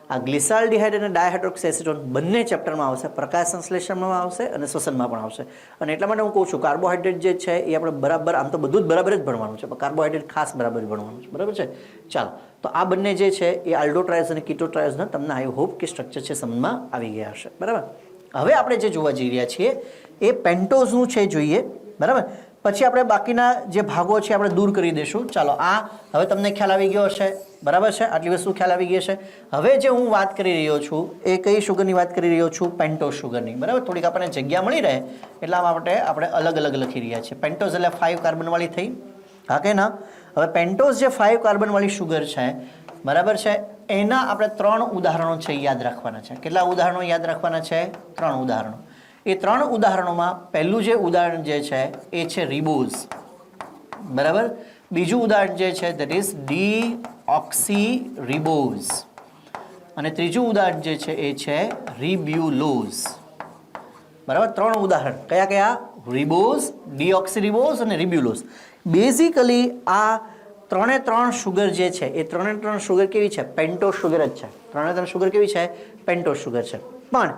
આ ગ્લિસરાલ્ડીહાઇડ અને ડાયહાઇડ્રોક્સી એસિટોન બંને ચેપ્ટરમાં આવશે, પ્રકાશ સંશ્લેષણમાં આવશે અને શ્વસનમાં પણ આવશે. અને એટલા માટે હું કહું છું કાર્બોહાઈડ્રેટ જે છે એ આપણે બરાબર, આમ તો બધું જ બરાબર જ ભણવાનું છે, પણ કાર્બોહાઈડ્રેટ ખાસ બરાબર જ ભણવાનું છે, બરાબર છે? ચાલો, તો આ બંને જે છે એ આલ્ડો ટ્રાયોઝ અને કીટો ટ્રાયોઝના તમને આઈ હોપ કે સ્ટ્રક્ચર છે સમજમાં આવી ગયા હશે, બરાબર. હવે આપણે જે જોવા જઈ રહ્યા છીએ એ પેન્ટોઝનું છે જોઈએ, બરાબર. પછી આપણે બાકીના જે ભાગો છે આપણે દૂર કરી દઈશું. ચાલો, આ હવે તમને ખ્યાલ આવી ગયો હશે, બરાબર છે? આટલી વસ્તુ ખ્યાલ આવી ગઈ હશે. હવે જે હું વાત કરી રહ્યો છું એ કઈ શુગરની વાત કરી રહ્યો છું? પેન્ટોઝ શુગરની, બરાબર. થોડીક આપણને જગ્યા મળી રહે એટલા માટે આપણે અલગ અલગ લખી રહ્યા છીએ. પેન્ટોઝ એટલે 5 કાર્બનવાળી થઈ, હા કે ના? હવે પેન્ટોઝ જે 5 કાર્બનવાળી શુગર છે, બરાબર છે, એના આપણે 3 ઉદાહરણો છે યાદ રાખવાના છે. કેટલા ઉદાહરણો યાદ રાખવાના છે? 3 ઉદાહરણો. એ 3 ઉદાહરણોમાં પહેલું જે ઉદાહરણ જે છે એ છે રિબોઝ, બરાબર. બીજું ઉદાહરણ જે છે દેટ ઇઝ ડીઓક્સી રિબોઝ, અને ત્રીજું ઉદાહરણ જે છે એ છે રિબ્યુલોઝ, બરાબર. 3 ઉદાહરણ કયા કયા? રિબોઝ, ડીઓક્સી રિબોઝ અને રિબ્યુલોઝ. બેઝિકલી આ 3 શુગર જે છે એ 3 શુગર કેવી છે? પેન્ટોઝ શુગર જ છે. 3 શુગર કેવી છે? પેન્ટોઝ શુગર છે. પણ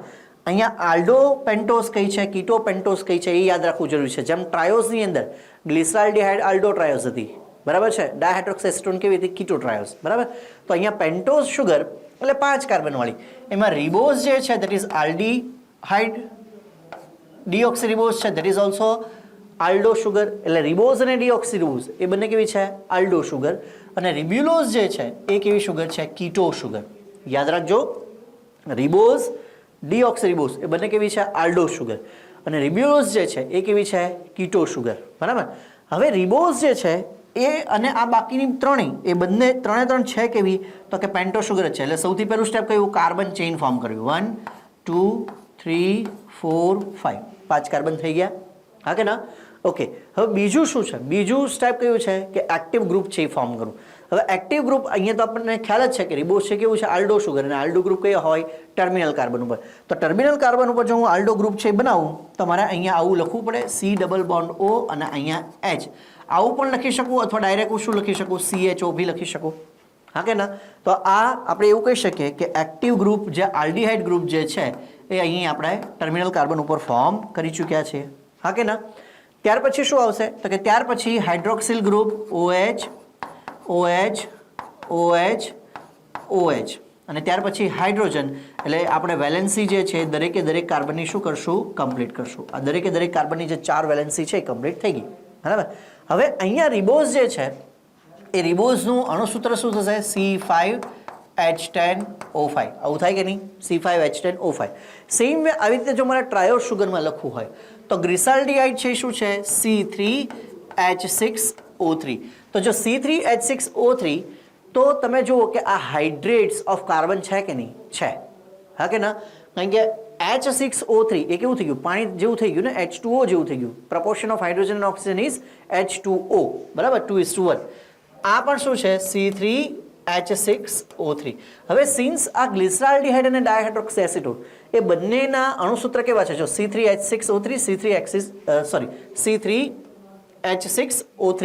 અહીંયા આલ્ડો પેન્ટોઝ કઈ છે, કીટો પેન્ટોઝ કઈ છે એ યાદ રાખવું જરૂરી છે. જેમ ટ્રાયોઝની અંદર ગ્લિસરાલ્ડીહાઇડ આલ્ડો ટ્રાયોઝ હતી, બરાબર છે? ડાયહાઇડ્રોક્સી એસિટોન કેવી હતી? કીટો ટ્રાયોઝ, બરાબર. તો અહીંયા પેન્ટોઝ શુગર એટલે 5 કાર્બનવાળી, એમાં રિબોઝ જે છે that is aldehyde, deoxy ribose છે દેટ ઇઝ ઓલ્સો આલ્ડો શુગર, એટલે રિબોઝ અને ડીઓક્સી રિબોઝ એ બંને કેવી છે? આલ્ડો શુગર. અને રિબ્યુલોઝ જે છે એ કેવી શુગર છે? કીટો શુગર. યાદ રાખજો, રિબોઝ ડીઓક્સીરિબોઝ એ બંને કેવી છે? આલ્ડોઝ શુગર. અને રિબ્યુલોઝ જે છે એ કેવી છે? કીટો શુગર. બરાબર. હવે રિબોઝ જે છે એ અને આ બાકીની ત્રણેય એ બંને ત્રણ છે કેવી? તો કે પેન્ટો શુગર જ છે. એટલે સૌથી પહેલું સ્ટેપ કયું? કાર્બન ચેઇન ફોર્મ કર્યું. 1 2 3 4 5 5 કાર્બન થઈ ગયા. હા કે ના? ઓકે. હવે બીજું શું છે? બીજું સ્ટેપ કયું છે? કે એક્ટિવ ગ્રુપ છે એ ફોર્મ કરવું. હવે એક્ટિવ ગ્રુપ અહીંયા તો આપણને ખ્યાલ જ છે કે રિબોઝ છે કેવું છે? આલ્ડો શુગર. અને આલ્ડો ગ્રુપ કયો હોય? ટર્મિનલ કાર્બન ઉપર. તો ટર્મિનલ કાર્બન ઉપર જો હું આલ્ડો ગ્રુપ છે બનાવું તો મારે અહીંયા આવું લખવું પડે, C ડબલ બોન્ડ O અને અહીંયા H. આવું પણ લખી શકું અથવા ડાયરેક્ટ હું શું લખી શકું? CHO બી લખી શકું. હા કે ના? તો આ આપણે એવું કહી શકીએ કે એક્ટિવ ગ્રુપ જે આલ્ડીહાઇડ ગ્રુપ જે છે એ અહીં આપણે ટર્મિનલ કાર્બન ઉપર ફોર્મ કરી ચૂક્યા છીએ. હા કે ના? ત્યાર પછી શું આવશે? તો કે ત્યાર પછી hydroxyl group OH OH OH OH અને ત્યાર પછી હાઇડ્રોજન. એટલે આપણે વેલેન્સી જે છે દરેકે દરેક કાર્બનની શું કરશું? કમ્પ્લીટ કરશું. આ દરેકે દરેક કાર્બનની જે 4 વેલેન્સી છે એ કમ્પ્લીટ થઈ ગઈ. બરાબર. હવે અહીંયા રિબોઝ જે છે એ રિબોઝનું અણુસૂત્ર શું થશે? C5H10O5. આવું થાય કે નહીં? C5H10O5. સેમ વે આવી રીતે જો મારે ટ્રાયો શુગરમાં લખવું હોય તો ગ્લિસરાલ્ડિહાઇડ છે શું છે? C3H6O3. તો જો C3H6O3 તો તમે જુઓ કે આ હાઇડ્રેટ્સ ઓફ કાર્બન છે કે નહીં? છે. હા કે ના? કારણ કે H6O3 એ કેવું થઈ ગયું? પાણી જેવું થઈ ગયું ને, H2O જેવું થઈ ગયું. Proportion of hydrogen and oxygen is H2O. બરાબર, 2:1. આ પણ શું છે? C3H6O3. હવે સિન્સ આ ગ્લિસરાલ્ડિહાઇડ અને ડાયહાઇડ્રોક્સી એસિટોન એ બંનેના અણુસૂત્ર કેવા છે? જો C3H6O3 C3H6O3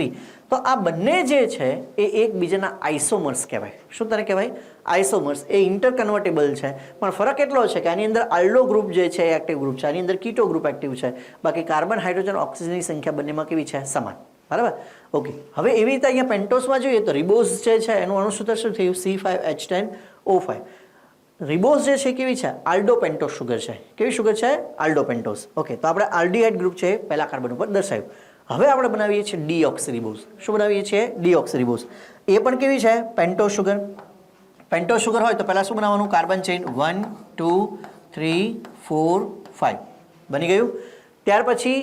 તો આ બંને જે છે એ એકબીજાના આઇસોમર્સ કહેવાય. શું તને કહેવાય? આઇસોમર્સ. એ ઇન્ટરકન્વર્ટેબલ છે, પણ ફરક એટલો છે કે આની અંદર આલ્ડો ગ્રુપ જે છે એ એક્ટિવ ગ્રુપ છે, આની અંદર કીટો ગ્રુપ એક્ટિવ છે. બાકી કાર્બન, હાઇડ્રોજન, ઓક્સિજનની સંખ્યા બંનેમાં કેવી છે? સમાન. બરાબર. ઓકે. હવે એવી રીતે અહીંયા પેન્ટોસમાં જોઈએ તો રિબોઝ જે છે એનું અણુસૂત્ર શું થયું? C5H10O5. રિબોઝ જે છે કેવી છે? આલ્ડો પેન્ટોસ શુગર છે. કેવી શુગર છે? આલ્ડો પેન્ટોસ. ઓકે. તો આપણે આલ્ડીહાઇડ ગ્રુપ છે પહેલા કાર્બન ઉપર દર્શાવ્યું. હવે આપણે બનાવીએ છીએ ડીઓક્સીરિબોઝ. શું બનાવીએ છીએ? ડીઓક્સીરિબોઝ. એ પણ કેવી છે? પેન્ટોસ શુગર. પેન્ટોસ શુગર હોય તો પહેલાં શું બનાવવાનું? કાર્બન ચેઇન 1 2 3 4 5 બની ગયું. ત્યાર પછી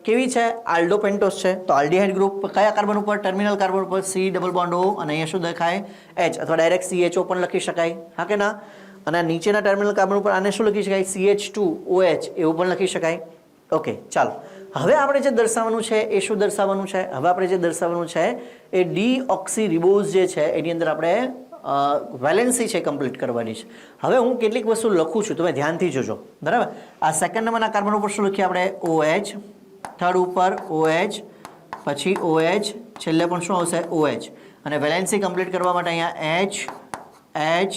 કેવી છે? આલ્ડો પેન્ટોસ છે. તો આલ્ડીહાઇડ ગ્રુપ કયા કાર્બન ઉપર? ટર્મિનલ કાર્બન ઉપર C ડબલ બોન્ડ O અને અહીંયા શું દેખાય? H અથવા ડાયરેક્ટ CHO પણ લખી શકાય. હા કે ના? અને નીચેના ટર્મિનલ કાર્બન ઉપર આને શું લખી શકાય? CH2OH એવું પણ લખી શકાય. ઓકે. ચાલો, હવે આપણે જે દર્શાવવાનું છે એ શું દર્શાવવાનું છે? હવે આપણે જે દર્શાવવાનું છે એ ડીઓક્સીરિબોઝ જે છે એની અંદર આપણે વેલેન્સી છે કમ્પ્લીટ કરવાની છે. હવે હું કેટલીક વસ્તુ લખું છું, તમે ધ્યાનથી જોજો. બરાબર. આ સેકન્ડ નંબરના કાર્બન ઉપર શું લખીએ આપણે? OH. થર્ડ ઉપર OH, પછી OH, છેલ્લે પણ શું આવશે? OH. અને વેલેન્સી કમ્પ્લીટ કરવા માટે અહીંયા H H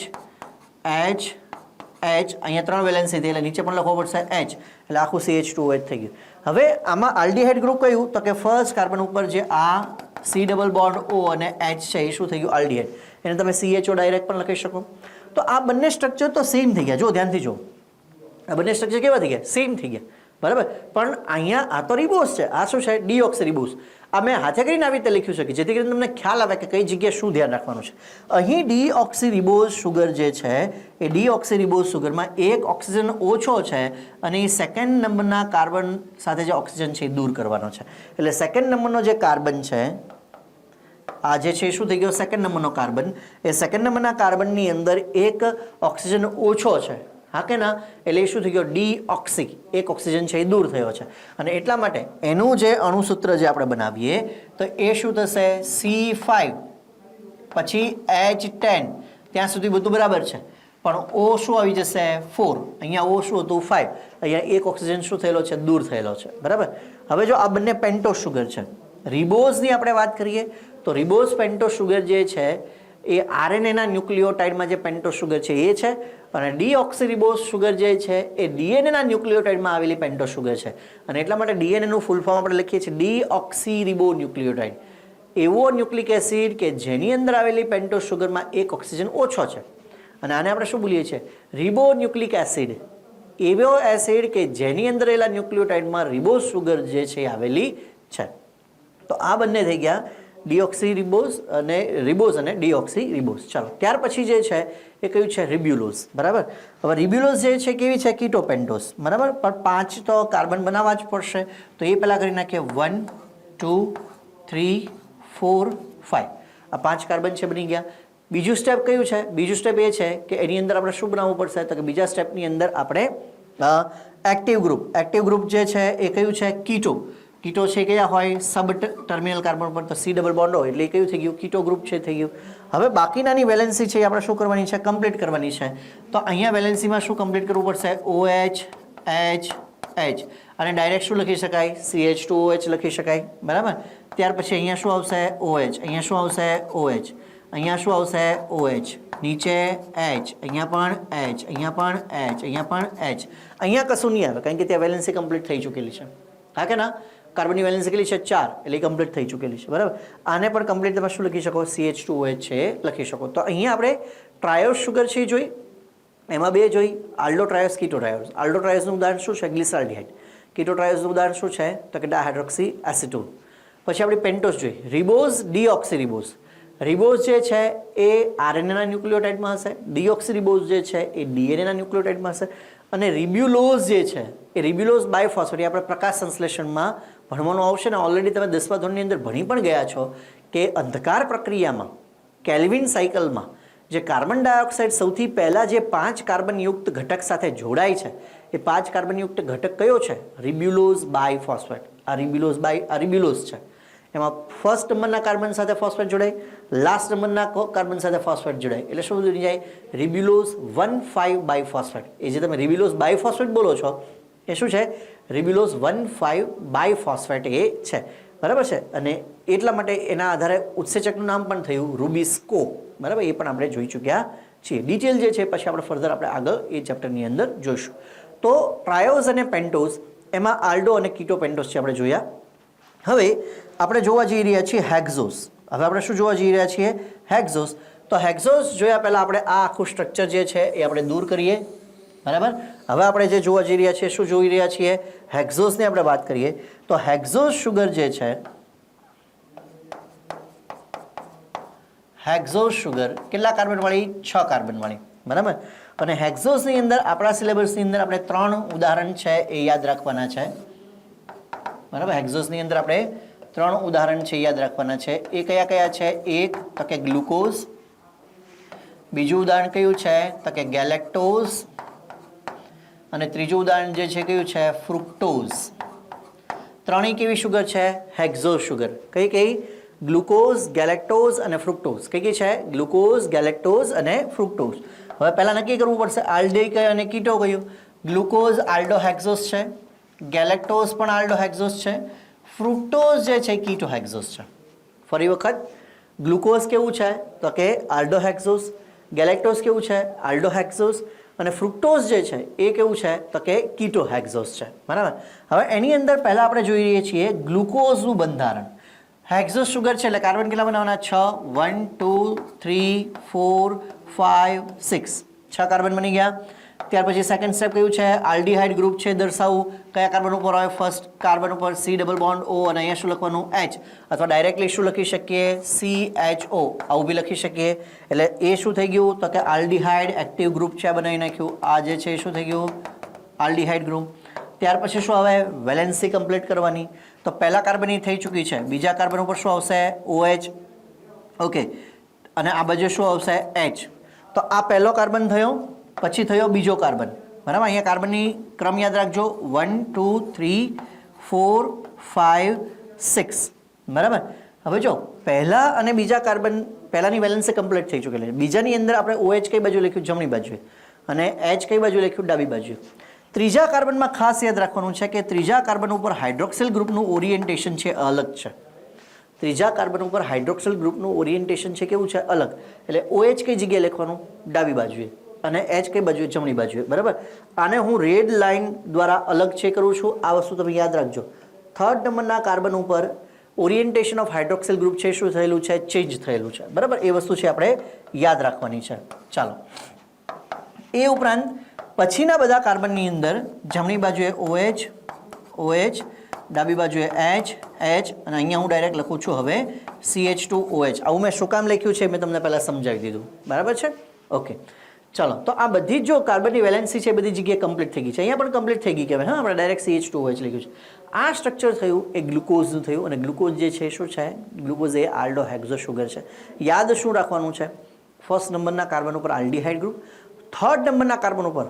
H H અહીંયા 3 વેલેન્સી થઈ એટલે નીચે પણ લખવો પડશે H. એટલે આખું CH2OH થઈ ગયું. હવે આમાં આલ્ડીહાઇડ ગ્રુપ કયું? તો કે ફર્સ્ટ કાર્બન ઉપર જે આ C ડબલ બોન્ડ O અને H છે એ શું થઈ ગયું? આલ્ડીહાઇડ. એને તમે CHO ડાયરેક્ટ પણ લખી શકો. તો આ બંને સ્ટ્રક્ચર તો સેમ થઈ ગયા. જો ધ્યાનથી જો, આ બંને સ્ટ્રક્ચર કેવા થઈ ગયા? સેમ થઈ ગયા. બરાબર. પણ અહીંયા આ તો રિબોઝ છે, આ શું છે? ડીઓક્સીરિબોઝ. આ મેં હાથે કરીને આવી રીતે લખ્યું છે કે જેથી કરીને તમને ખ્યાલ આવે કે કઈ જગ્યાએ શું ધ્યાન રાખવાનું છે. અહીં ડીઓક્સીરિબોઝ શુગર જે છે એ ડીઓક્સીરિબોઝ શુગરમાં એક ઓક્સિજન ઓછો છે અને એ સેકન્ડ નંબરના કાર્બન સાથે જે ઓક્સિજન છે એ દૂર કરવાનો છે. એટલે સેકન્ડ નંબરનો જે કાર્બન છે આ જે છે શું થઈ ગયો? સેકન્ડ નંબરનો કાર્બન. એ સેકન્ડ નંબરના કાર્બનની અંદર એક ઓક્સિજન ઓછો છે. હા કે ના? એટલે એ શું થઈ ગયો? ડીઓક્સી. એક ઓક્સિજન છે એ દૂર થયો છે. અને એટલા માટે એનું જે અણુસૂત્ર જે આપણે બનાવીએ તો એ શું થશે? C5 પછી H10. ત્યાં સુધી બધું બરાબર છે, પણ O શું આવી જશે? 4. અહીંયા O શું હતું? 5. અહીંયા એક ઓક્સિજન શું થયેલો છે? દૂર થયેલો છે. બરાબર. હવે જો આ બંને પેન્ટોસ શુગર છે, રિબોઝની આપણે વાત કરીએ તો રિબોઝ પેન્ટોસ શુગર જે છે એ RNAના ન્યુક્લિયોટાઇડમાં જે પેન્ટોસ શુગર છે એ છે, અને ડીઓક્સીરિબોઝ શુગર જે છે એ DNAના ન્યુક્લિયોટાઇડમાં આવેલી પેન્ટોસ શુગર છે. અને એટલા માટે DNAનું ફૂલ ફોર્મ આપણે લખીએ છીએ ડીઓક્સીરિબો ન્યુક્લિયોટાઇડ. એવો ન્યુક્લિક એસિડ કે જેની અંદર આવેલી પેન્ટોસ શુગરમાં એક ઓક્સિજન ઓછો છે. અને આને આપણે શું બોલીએ છીએ? રિબો ન્યુક્લિક એસિડ. એવો એસિડ કે જેની અંદર રહેલા ન્યુક્લિયોટાઇડમાં રિબોઝ શુગર જે છે આવેલી છે. તો આ બંને થઈ ગયા ડીઓક્સી રિબોઝ અને રિબોઝ અને ડીઓક્સી રિબોઝ. ચાલો ત્યાર પછી જે છે એ કયું છે રિબ્યુલોઝ. બરાબર. હવે રિબ્યુલોઝ જે છે કેવી છે કીટોપેન્ટોઝ. બરાબર. પણ 5 તો કાર્બન બનાવવા જ પડશે તો એ પહેલાં કરી નાખીએ 1 2 3 4 5. આ 5 કાર્બન છે બની ગયા. બીજું સ્ટેપ કયું છે? બીજું સ્ટેપ એ છે કે એની અંદર આપણે શું બનાવવું પડશે તો કે બીજા સ્ટેપની અંદર આપણે એક્ટિવ ગ્રુપ જે છે એ કયું છે કીટો. કીટો છે કયા હોય સબ ટર્મિનલ કાર્બન પર તો C ડબલ બોન્ડ હોય એટલે એ કયું થઈ ગયું કીટો ગ્રુપ છે થઈ ગયું. હવે બાકીનાની વેલેન્સી છે એ આપણે શું કરવાની છે કમ્પ્લીટ કરવાની છે. તો અહીંયા વેલેન્સીમાં શું કમ્પ્લીટ કરવું પડશે OH H અને ડાયરેક્ટ શું લખી શકાય CH2OH લખી શકાય. બરાબર. ત્યાર પછી અહીંયા શું આવશે OH, અહીંયા શું આવશે OH, અહીંયા શું આવશે OH, નીચે H, અહીંયા પણ H, અહીંયા પણ H, અહીંયા પણ H. અહીંયા કશું નહીં આવે કારણ કે ત્યાં વેલેન્સી કમ્પ્લીટ થઈ ચૂકેલી છે. હા કે ના? કાર્બનની વેલેન્સી કેટલી છે 4 એટલે કમ્પ્લીટ થઈ ચૂકેલી છે. બરાબર. આને પણ કમ્પ્લીટ તમે શું લખી શકો CH2OH છે લખી શકો. તો અહીંયા આપણે ટ્રાયોસ શુગર છે જોઈ, એમાં બે જોઈ આલ્ડો ટ્રાયોસ કીટો ટ્રાયોસ. આલ્ડો ટ્રાયોસનું ઉદાહરણ શું છે ગ્લિસરાલ્ડિહાઇડ. કીટો ટ્રાયોસનું ઉદાહરણ શું છે તો કે ડાયહાઇડ્રોક્સી એસિટોન. પછી આપણી પેન્ટોસ જોઈ રિબોઝ ડીઓક્સી રિબોઝ. રિબોઝ જે છે એ RNAના ન્યુક્લિયોટાઇડમાં હશે, ડીઓક્સી રિબોઝ જે છે એ DNAના ન્યુક્લિયોટાઇડમાં હશે અને રિબ્યુલોઝ જે છે એ રિબ્યુલોઝ બાયફોસ્ફેટ આપણે પ્રકાશ સંશ્લેષણમાં ભણવાનું આવશે ને. ઓલરેડી તમે 10મા ધોરણની અંદર ભણી પણ ગયા છો કે અંધકાર પ્રક્રિયામાં કેલ્વિન સાયકલમાં જે કાર્બન ડાયોક્સાઇડ સૌથી પહેલાં જે 5 કાર્બનયુક્ત ઘટક સાથે જોડાય છે એ 5 કાર્બનયુક્ત ઘટક કયો છે રિબ્યુલોઝ બાયફોસ્ફેટ. આ રિબ્યુલોઝ છે. એમાં ફર્સ્ટ નંબરના કાર્બન સાથે ફોસ્ફેટ જોડાય, લાસ્ટ નંબરના કાર્બન સાથે ફોસ્ફેટ જોડાય એટલે શું બની જાય રિબ્યુલોઝ 1,5 બાયફોસ્ફેટ. એ જે તમે રિબ્યુલોઝ બાયફોસ્ફેટ બોલો છો એ શું છે રિબ્યુલોઝ 1,5 બાયફોસ્ફેટ એ છે. બરાબર છે. અને એટલા માટે એના આધારે ઉત્સેચકનું નામ પણ થયું રૂબિસ્કો. બરાબર. એ પણ આપણે જોઈ ચૂક્યા છીએ. ડિટેલ જે છે પછી આપણે ફર્ધર આપણે આગળ એ ચેપ્ટરની અંદર જોઈશું. તો ટ્રાયોઝ અને પેન્ટોઝ એમાં આલ્ડો અને કીટો પેન્ટોઝ છે આપણે જોયા. હવે આપણે જોવા જઈ રહ્યા છીએ હેક્ઝોસ. હવે આપણે શું જોવા જઈ રહ્યા છીએ હેક્ઝોસ. તો હેક્ઝોસ જોયા પહેલાં આપણે આ આખું સ્ટ્રક્ચર જે છે એ આપણે દૂર કરીએ. બરાબર. હવે આપણે જે જોવા જઈ રહ્યા છીએ શું જોઈ રહ્યા છીએ હેક્ઝોસની આપણે વાત કરીએ તો હેક્ઝોસ શુગર જે છે હેક્ઝોસ શુગર કેટલા કાર્બનવાળી 6 કાર્બનવાળી. બરાબર. અને હેક્ઝોસની અંદર આપણા સિલેબસની અંદર આપણે 3 ઉદાહરણ છે એ યાદ રાખવાના છે. બરાબર. હેક્ઝોસની અંદર આપણે 3 ઉદાહરણ છે યાદ રાખવાના છે. એ કયા કયા છે? એક તો કે ગ્લુકોઝ, બીજું ઉદાહરણ કયું છે તો કે ગેલેક્ટોઝ અને ત્રીજું ઉદાહરણ જે છે કયું છે ફ્રુક્ટોઝ. ત્રણેય કેવી શુગર છે હેક્ઝોસ શુગર. કઈ કઈ? ગ્લુકોઝ, ગેલેક્ટોઝ અને ફ્રુક્ટોઝ. કઈ કઈ છે? ગ્લુકોઝ, ગેલેક્ટોઝ અને ફ્રુક્ટોઝ. હવે પહેલાં નક્કી કરવું પડશે આલ્ડે કયો અને કીટો કયું. ગ્લુકોઝ આલ્ડો હેક્ઝોસ છે, ગેલેક્ટોઝ પણ આલ્ડો હેક્ઝોસ છે, ફ્રુક્ટોઝ જે છે કીટો હેક્ઝોસ છે. ફરી વખત ગ્લુકોઝ કેવું છે તો કે આલ્ડો હેક્ઝોસ, ગેલેક્ટોઝ કેવું છે આલ્ડો હેક્ઝોસ અને ફ્રુક્ટોઝ જે છે એ કેવું છે તો કે કીટો હેક્ઝોસ છે. બરાબર. હવે એની અંદર પહેલાં આપણે જોઈ રહીએ છીએ ગ્લુકોઝનું બંધારણ. હેક્ઝોસ શુગર છે એટલે કાર્બન કેટલા બનાવવાના 6 1 2 3 4 5 6 6 કાર્બન બની ગયા. ત્યાર પછી સેકન્ડ સ્ટેપ કયું છે આલ્ડીહાઇડ ગ્રુપ છે દર્શાવવું. કયા કાર્બન ઉપર હોય? ફર્સ્ટ કાર્બન ઉપર C ડબલ બોન્ડ O અને અહીંયા શું લખવાનું H અથવા ડાયરેક્ટલી શું લખી શકીએ CHO આવું બી લખી શકીએ. એટલે એ શું થઈ ગયું તો કે આલ્ડીહાઇડ એક્ટિવ ગ્રુપ છે બનાવી નાખ્યું. આ જે છે એ શું થઈ ગયું આલ્ડીહાઇડ ગ્રુપ. ત્યાર પછી શું આવે વેલેન્સી કમ્પ્લીટ કરવાની. તો પહેલા કાર્બનની થઈ ચૂકી છે, બીજા કાર્બન ઉપર શું આવશે OH. ઓકે. અને આ બાજુ શું આવશે H. તો આ પહેલો કાર્બન થયો, પછી થયો બીજો કાર્બન. બરાબર. અહીંયા કાર્બનની ક્રમ યાદ રાખજો 1 2 3 4 5 6. બરાબર. હવે જો પહેલા અને બીજા કાર્બન પહેલાની વેલેન્સી કમ્પ્લીટ થઈ ચૂકેલી છે. બીજાની અંદર આપણે OH કઈ બાજુ લખ્યું જમણી બાજુએ અને H કઈ બાજુ લખ્યું ડાબી બાજુ. ત્રીજા કાર્બનમાં ખાસ યાદ રાખવાનું છે કે ત્રીજા કાર્બન ઉપર હાઇડ્રોક્સિલ ગ્રુપનું ઓરિએન્ટેશન છે અલગ છે. ત્રીજા કાર્બન ઉપર હાઇડ્રોક્સિલ ગ્રુપનું ઓરિએન્ટેશન છે કેવું છે અલગ. એટલે OH કઈ જગ્યાએ લખવાનું ડાબી બાજુએ અને H કઈ બાજુએ જમણી બાજુએ. બરાબર. આને હું રેડ લાઇન દ્વારા અલગ છે કરું છું. આ વસ્તુ તમે યાદ રાખજો. થર્ડ નંબરના કાર્બન ઉપર ઓરિએન્ટેશન ઓફ હાઇડ્રોક્સિલ ગ્રુપ છે શું થયેલું છે ચેન્જ થયેલું છે. બરાબર. એ વસ્તુ છે આપણે યાદ રાખવાની છે. ચાલો એ ઉપરાંત પછીના બધા કાર્બનની અંદર જમણી બાજુએ OH OH ડાબી બાજુએ H અને અહીંયા હું ડાયરેક્ટ લખું છું હવે CH2OH. આવું મેં શું કામ લખ્યું છે મેં તમને પહેલાં સમજાવી દીધું, બરાબર છે? ઓકે, ચલો. તો આ બધી જો કાર્બનની વેલેન્સી છે બધી જગ્યાએ કમ્પ્લીટ થઈ ગઈ છે, અહીંયા પણ કમ્પ્લીટ થઈ ગઈ કહેવાય. હા, આપણે ડાયરેક્ટ CH2OH લખ્યું છે. આ સ્ટ્રક્ચર થયું એ ગ્લુકોઝનું થયું, અને ગ્લુકોઝ જે છે શું છે? ગ્લુકોઝ એ આલ્ડોહેક્સો શુગર છે. યાદ શું રાખવાનું છે? ફર્સ્ટ નંબરના કાર્બન ઉપર આલ્ડીહાઇડ ગ્રુપ, થર્ડ નંબરના કાર્બન ઉપર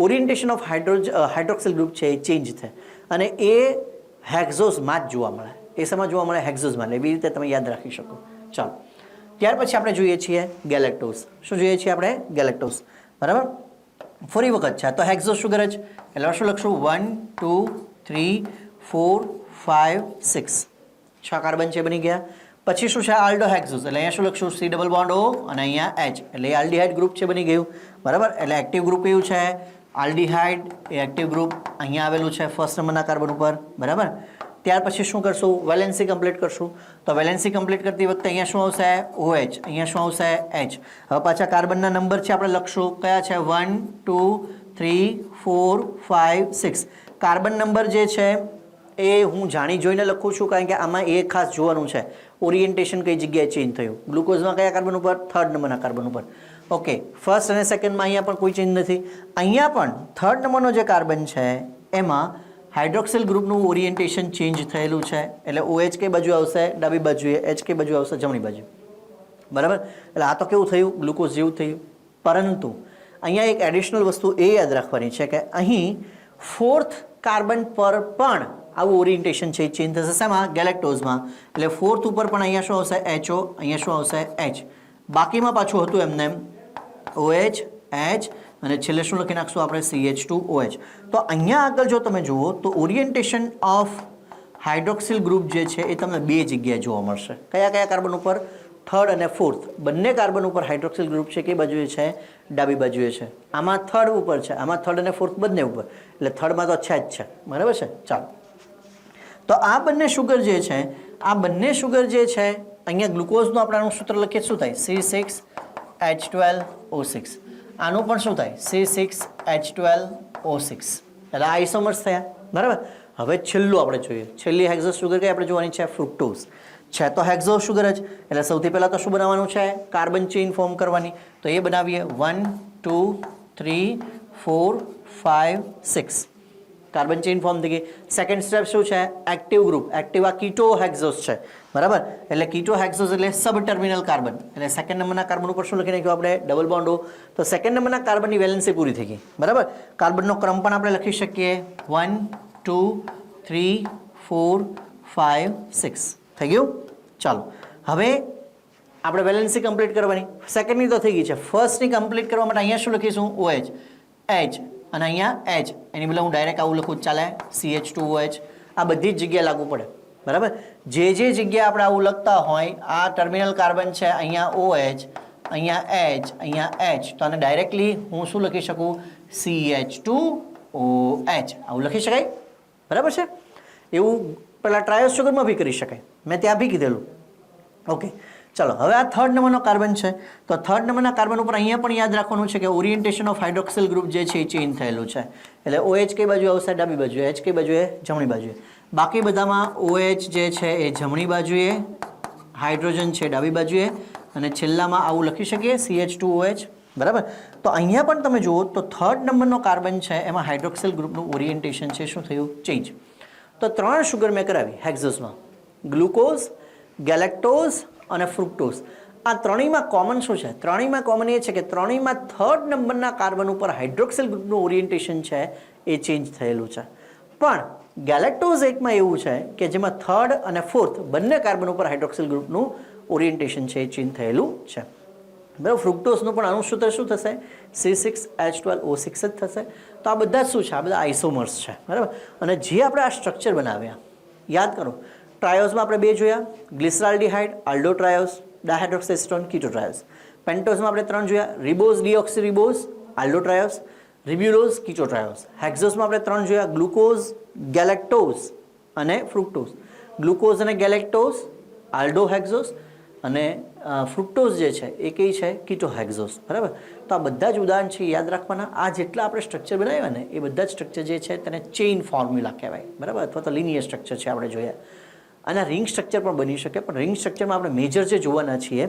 ઓરિએન્ટેશન ઓફ હાઇડ્રોક્સિલ ગ્રુપ છે એ ચેન્જ થાય, અને એ હેક્ઝોસમાં જ જોવા મળે. એ શેમાં જોવા મળે? હેક્ઝોસમાં. એવી રીતે તમે યાદ રાખી શકો. ચાલો, ત્યાર પછી આપણે જોઈએ છીએ ગેલેક્ટોઝ. શું જોઈએ છીએ આપણે? ગેલેક્ટોઝ, બરાબર? ફરી વખત છે તો હેક્ઝો શુગર જ, એટલે શું લખશું? 1 2 3 4 5 6, 6 કાર્બન છે બની ગયા. પછી શું છે? આલ્ડોહેક્સોસ, એટલે અહીંયા શું લખશું? C ડબલ બોન્ડ O અને અહીંયા H, એટલે એ આલ્ડીહાઇડ ગ્રુપ છે બની ગયું, બરાબર? એટલે એક્ટિવ ગ્રુપ એવું છે આલ્ડીહાઇડ, એ એક્ટિવ ગ્રુપ અહીંયા આવેલું છે ફર્સ્ટ નંબરના કાર્બન ઉપર, બરાબર? ત્યાર પછી શું કરશું? વેલેન્સી કમ્પ્લીટ કરશું. તો વેલેન્સી કમ્પ્લીટ કરતી વખતે અહીંયા શું આવશે? OH, અહીંયા શું આવશે? H. હવે પાછા કાર્બનના નંબર છે આપણે લખશું, કયા છે? 1 2 3 4 5 6. કાર્બન નંબર જે છે એ હું જાણી જોઈને લખું છું, કારણ કે આમાં એ ખાસ જોવાનું છે ઓરિએન્ટેશન કઈ જગ્યાએ ચેન્જ થયું. ગ્લુકોઝમાં કયા કાર્બન ઉપર? થર્ડ નંબરના કાર્બન ઉપર. ઓકે, ફર્સ્ટ અને સેકન્ડમાં અહીંયા પણ કોઈ ચેન્જ નથી. અહીંયા પણ થર્ડ નંબરનો જે કાર્બન છે એમાં હાઇડ્રોક્સિલ ગ્રુપનું ઓરિએન્ટેશન ચેન્જ થયેલું છે, એટલે OH કઈ બાજુ આવશે? ડાબી બાજુએ, H કઈ બાજુ આવશે? જમણી બાજુ, બરાબર? એટલે આ તો કેવું થયું? ગ્લુકોઝ જેવું થયું. પરંતુ અહીંયા એક એડિશનલ વસ્તુ એ યાદ રાખવાની છે કે અહીં ફોર્થ કાર્બન પર પણ આવું ઓરિએન્ટેશન છે ચેન્જ થશે. શેમાં? ગેલેક્ટોઝમાં. એટલે ફોર્થ ઉપર પણ અહીંયા શું આવશે? HO, અહીંયા શું આવશે? H. બાકીમાં પાછું હતું એમને OH, H અને છેલ્લે શું લખી નાખશું આપણે? CH2OH. તો અહીંયા આગળ જો તમે જુઓ તો ઓરિએન્ટેશન ઓફ હાઇડ્રોક્સિલ ગ્રુપ જે છે એ તમને બે જગ્યાએ જોવા મળશે. કયા કયા કાર્બન ઉપર? થર્ડ અને ફોર્થ. બંને કાર્બન ઉપર હાઇડ્રોક્સિલ ગ્રુપ છે કઈ બાજુએ છે? ડાબી બાજુએ છે. આમાં થર્ડ ઉપર છે, આમાં થર્ડ અને ફોર્થ બંને ઉપર, એટલે થર્ડમાં તો છે જ છે, બરાબર છે? ચાલો, તો આ બંને શુગર જે છે, આ બંને શુગર જે છે અહીંયા ગ્લુકોઝનું આપણે સૂત્ર લખીએ શું થાય? C6H12O6. આનું પણ શું થાય? C6H12O6. એટલે આઇસોમર્સ થયા, બરાબર? હવે છેલ્લું આપણે જોઈએ, છેલ્લી હેક્ઝોસ શુગર કઈ આપણે જોવાની છે? ફ્રુક્ટોઝ છે. તો હેક્ઝોસ શુગર જ, એટલે સૌથી પહેલાં તો શું બનાવવાનું છે? કાર્બન ચેઇન ફોર્મ કરવાની. તો એ બનાવીએ 1 2 3 4 5 6. કાર્બન ચેઇન ફોર્મ થઈ ગઈ. સેકન્ડ સ્ટેપ શું છે? Active group. એક્ટિવ આ કીટો હેક્ઝોસ છે, બરાબર? એટલે કીટો હેક્ઝોસ એટલે સબ ટર્મિનલ કાર્બન, એટલે સેકન્ડ નંબરના કાર્બન ઉપર શું લખી નાખ્યું આપણે? Double bond O. તો સેકન્ડ નંબરના કાર્બનની વેલેન્સી પૂરી થઈ ગઈ, બરાબર? કાર્બનનો ક્રમ પણ આપણે લખી શકીએ 1 2 3 4 5 6. થઈ ગયું? ચાલો, હવે આપણે વેલેન્સી કમ્પ્લીટ કરવાની. સેકન્ડની તો થઈ ગઈ છે, ફર્સ્ટની કમ્પ્લીટ કરવા માટે અહીંયા શું લખીશું? OH, H અને અહીંયા H. એની બદલે હું ડાયરેક્ટ આવું લખું ચાલે? CH2OH. આ બધી જ જગ્યાએ લાગુ પડે, બરાબર? જે જગ્યાએ આપણે આવું લખતા હોય, આ ટર્મિનલ કાર્બન છે, અહીંયા OH, અહીંયા H, અહીંયા H, તો આને ડાયરેક્ટલી હું શું લખી શકું? CH2OH. આવું લખી શકાય, બરાબર છે? એવું પેલા ટ્રાયસ શુગરમાં બી કરી શકાય, મેં ત્યાં બી કીધેલું. ઓકે, ચલો, હવે આ થર્ડ નંબરનો કાર્બન છે, તો થર્ડ નંબરના કાર્બન ઉપર અહીંયા પણ યાદ રાખવાનું છે કે ઓરિએન્ટેશન ઓફ હાઇડ્રોક્સિલ ગ્રુપ જે છે એ ચેન્જ થયેલું છે, એટલે OH કઈ બાજુ આવશે? ડાબી બાજુએ, H કઈ બાજુએ? જમણી બાજુએ. બાકી બધામાં OH જે છે એ જમણી બાજુએ, હાઇડ્રોજન છે ડાબી બાજુએ, અને છેલ્લામાં આવું લખી શકીએ CH2OH, બરાબર? તો અહીંયા પણ તમે જુઓ તો થર્ડ નંબરનો કાર્બન છે એમાં હાઇડ્રોક્સિલ ગ્રુપનું ઓરિએન્ટેશન છે શું થયું? ચેન્જ. તો 3 શુગર મેં કરાવી હેક્ઝોસમાં, ગ્લુકોઝ, ગેલેક્ટોઝ અને ફ્રુક્ટોઝ. આ ત્રણેયમાં કોમન શું છે? ત્રણેયમાં કોમન એ છે કે ત્રણેયમાં થર્ડ નંબરના કાર્બન ઉપર હાઇડ્રોક્સિલ ગ્રુપનું ઓરિએન્ટેશન છે એ ચેન્જ થયેલું છે. પણ ગેલેક્ટોઝ એકમાં એવું છે કે જેમાં થર્ડ અને ફોર્થ બંને કાર્બન ઉપર હાઇડ્રોક્સિલ ગ્રુપનું ઓરિએન્ટેશન છે એ ચેન્જ થયેલું છે, બરાબર? ફ્રુક્ટોઝનું પણ આનું સૂત્ર શું થશે? C6H12O6 જ થશે. તો આ બધા શું છે? આ બધા આઇસોમર્સ છે, બરાબર? અને જે આપણે આ સ્ટ્રક્ચર બનાવ્યા, યાદ કરો, ટ્રાયોઝમાં આપણે 2 જોયા, ગ્લિસરાલ્ડિહાઇડ, આલ્ડો ટ્રાયોઝ, ડાયહાઇડ્રોક્સીસ્ટોન, કીટો ટ્રાયોઝ. પેન્ટોઝમાં આપણે 3 જોયા, રિબોઝ, ડીઓક્સીરિબોઝ, આલ્ડો ટ્રાયોઝ, રિબ્યુલોઝ, કીટો ટ્રાયોઝ. હેક્ઝોસમાં આપણે 3 જોયા, ગ્લુકોઝ, ગેલેક્ટોઝ અને ફ્રુક્ટોઝ. ગ્લુકોઝ અને ગેલેક્ટોઝ, આલ્ડો હેક્ઝોસ, અને ફ્રુક્ટોઝ જે છે એ કઈ છે કીટોહેક્ઝોસ, બરાબર. તો આ બધા જ ઉદાહરણ છે યાદ રાખવાના. આ જેટલા આપણે સ્ટ્રક્ચર બનાવ્યા ને એ બધા જ સ્ટ્રક્ચર જે છે તેને ચેઇન ફોર્મ્યુલા કહેવાય, બરાબર, અથવા તો લિનિયર સ્ટ્રક્ચર છે આપણે જોયા. અને રિંગ સ્ટ્રક્ચર પણ બની શકે, પણ રિંગ સ્ટ્રક્ચરમાં આપણે મેજર જે જોવાના છીએ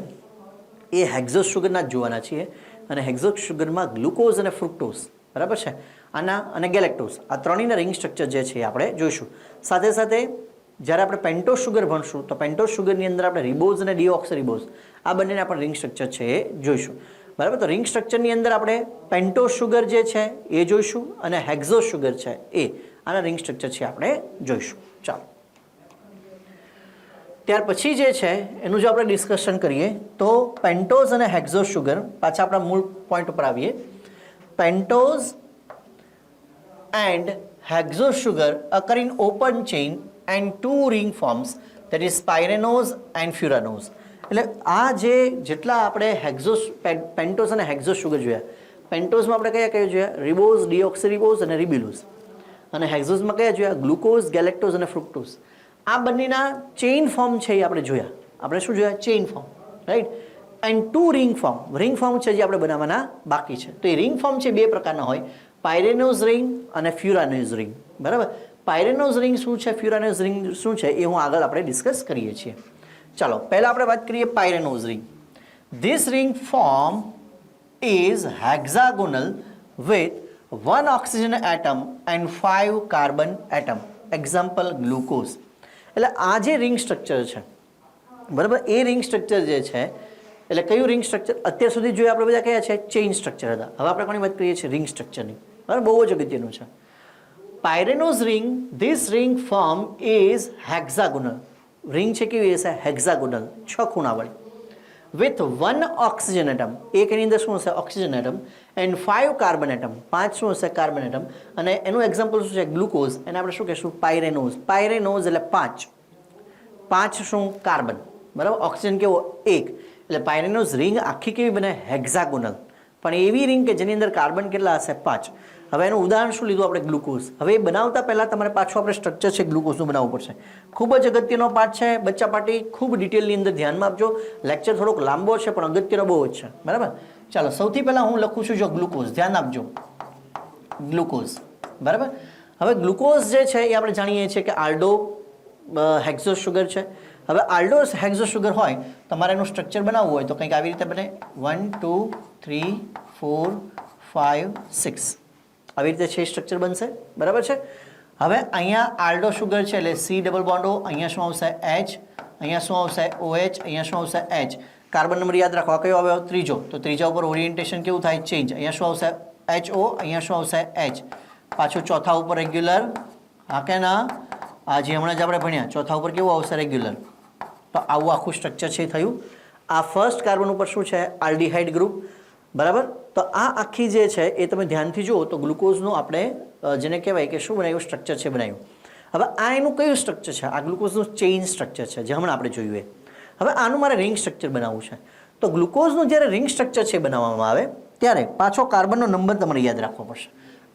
એ હેક્ઝોસ શુગરના જ જોવાના છીએ. અને હેક્ઝોસ શુગરમાં ગ્લુકોઝ અને ફ્રુક્ટોઝ, બરાબર છે, આના અને ગેલેક્ટોઝ, આ ત્રણેયના રિંગ સ્ટ્રક્ચર જે છે એ આપણે જોઈશું. સાથે સાથે જ્યારે આપણે પેન્ટોઝ શુગર ભણશું તો પેન્ટોઝ શુગરની અંદર આપણે રિબોઝ અને ડીઓક્સરીબોઝ આ બંનેના પણ રિંગ સ્ટ્રક્ચર છે એ જોઈશું, બરાબર. તો રિંગ સ્ટ્રક્ચરની અંદર આપણે પેન્ટોઝ શુગર જે છે એ જોઈશું અને હેક્ઝોસ શુગર છે એ આના રિંગ સ્ટ્રક્ચર છે આપણે જોઈશું. ચાલો, ત્યાર પછી જે છે એનું જો આપણે ડિસ્કશન કરીએ તો પેન્ટોઝ અને હેક્ઝોસ શુગર, પાછા આપણા મૂળ પોઈન્ટ ઉપર આવીએ. Pentose and hexose sugar occur in open chain and two ring forms, that is pyranose and furanose. એટલે આ જે જેટલા આપણે હેક્ઝોસ પેન્ટોઝ અને હેક્ઝોસ શુગર જોયા, પેન્ટોઝમાં આપણે કયા કયા જોયા? રિબોઝ, ડીઓક્સરીબોઝ અને રિબિલોઝ. અને હેક્ઝોસમાં કયા જોયા? ગ્લુકોઝ, ગેલેક્ટોઝ અને ફ્રુક્ટોઝ. આ બંનેના ચેઇન ફોર્મ છે એ આપણે જોયા. આપણે શું જોયા? Chain form, right. And two ring form, ring form છે જે આપણે બનાવવાના બાકી છે. તો એ રિંગ ફોર્મ છે બે પ્રકારના હોય, પાયરેનોઝ રિંગ અને ફ્યુરાનોઝ રિંગ, બરાબર. પાયરેનોઝ રિંગ શું છે, ફ્યુરાનોઝ રિંગ શું છે એ હું આગળ આપણે ડિસ્કસ કરીએ છીએ. ચાલો, પહેલા આપણે વાત કરીએ pyranose ring. This ring form is hexagonal with 1 oxygen atom and 5 carbon atom. Example glucose. એટલે આ જે રિંગ સ્ટ્રક્ચર છે, બરાબર, એ રિંગ સ્ટ્રક્ચર જે છે એટલે કયું રિંગ સ્ટ્રક્ચર? અત્યાર સુધી જોઈએ આપણે બધા કયા છે? ચેઇન સ્ટ્રક્ચર હતા. હવે આપણે કોની વાત કરીએ છીએ? રિંગ સ્ટ્રક્ચરની, બરાબર. બહુ જ અગત્યનું છે. Pyranose ring, this ring form is hexagonal. Ring છે કેવી હશે? હેક્ઝાગોનલ, 6 ખૂણાવાળી. વિથ 1 ઓક્સિજન એટમ, એક એની અંદર શું હશે? Oxygen atom. And 5 carbon atom, 5 શું હશે? Carbon atom. અને એનું એક્ઝામ્પલ શું છે? ગ્લુકોઝ. એને આપણે શું કહીશું? પાયરેનોઝ. પાયરેનોઝ એટલે 5, 5 શું? કાર્બન, બરાબર. ઓક્સિજન કેવો? 1. એટલે પાયરેનોઝ રિંગ આખી કેવી બને? હેક્ઝાગોનલ. પણ એવી રિંગ કે જેની અંદર કાર્બન કેટલા હશે? 5. હવે એનું ઉદાહરણ શું લીધું આપણે? ગ્લુકોઝ. હવે એ બનાવતા પહેલાં તમારે પાછું આપણે સ્ટ્રક્ચર છે ગ્લુકોઝનું બનાવવું પડશે. ખૂબ જ અગત્યનો પાર્ટ છે બચ્ચા પાર્ટી, ખૂબ ડિટેલની અંદર ધ્યાનમાં આપજો. લેક્ચર થોડોક લાંબો છે પણ અગત્યનો બહુ જ છે, બરાબર. ચાલો, સૌથી પહેલાં હું લખું છું જો ગ્લુકોઝ, ધ્યાન આપજો. ગ્લુકોઝ, બરાબર. હવે ગ્લુકોઝ જે છે એ આપણે જાણીએ છીએ કે આલ્ડો હેક્ઝોસ શુગર છે. હવે આલ્ડો હેક્ઝોસ શુગર હોય તમારે એનું સ્ટ્રક્ચર બનાવવું હોય તો કંઈક આવી રીતે બને. 1 2 3 4 5 6 આવી રીતે 6 સ્ટ્રક્ચર બનશે, બરાબર છે. હવે અહીંયા આલ્ડો શુગર છે એટલે C ડબલ બોન્ડ O, અહીંયા શું આવશે? H, અહીંયા શું આવશે? OH, અહીંયા શું આવશે? H. કાર્બન નંબર યાદ રાખો, આ કયો આવે? ત્રીજો. તો ત્રીજા ઉપર ઓરિએન્ટેશન કેવું થાય? ચેન્જ. અહીંયા શું આવશે? HO, અહીંયા શું આવશે? H. પાછું ચોથા ઉપર રેગ્યુલર, હા કે ના? આ જે હમણાં જ આપણે ભણ્યા, ચોથા ઉપર કેવું આવશે? રેગ્યુલર. તો આવું આખું સ્ટ્રક્ચર છે થયું. આ ફર્સ્ટ કાર્બન ઉપર શું છે? આલ્ડીહાઇડ ગ્રુપ, બરાબર. તો આ આખી જે છે એ તમે ધ્યાનથી જુઓ તો ગ્લુકોઝનું આપણે જેને કહેવાય કે શું બનાવ્યું? સ્ટ્રક્ચર છે બનાવ્યું. હવે આ એનું કયું સ્ટ્રક્ચર છે? આ ગ્લુકોઝનું ચેઇન સ્ટ્રક્ચર છે જે હમણાં આપણે જોયું એ. હવે આનું મારે રિંગ સ્ટ્રક્ચર બનાવવું છે. તો ગ્લુકોઝનું જ્યારે રિંગ સ્ટ્રક્ચર છે બનાવવામાં આવે ત્યારે પાછો કાર્બનનો નંબર તમારે યાદ રાખવો પડશે.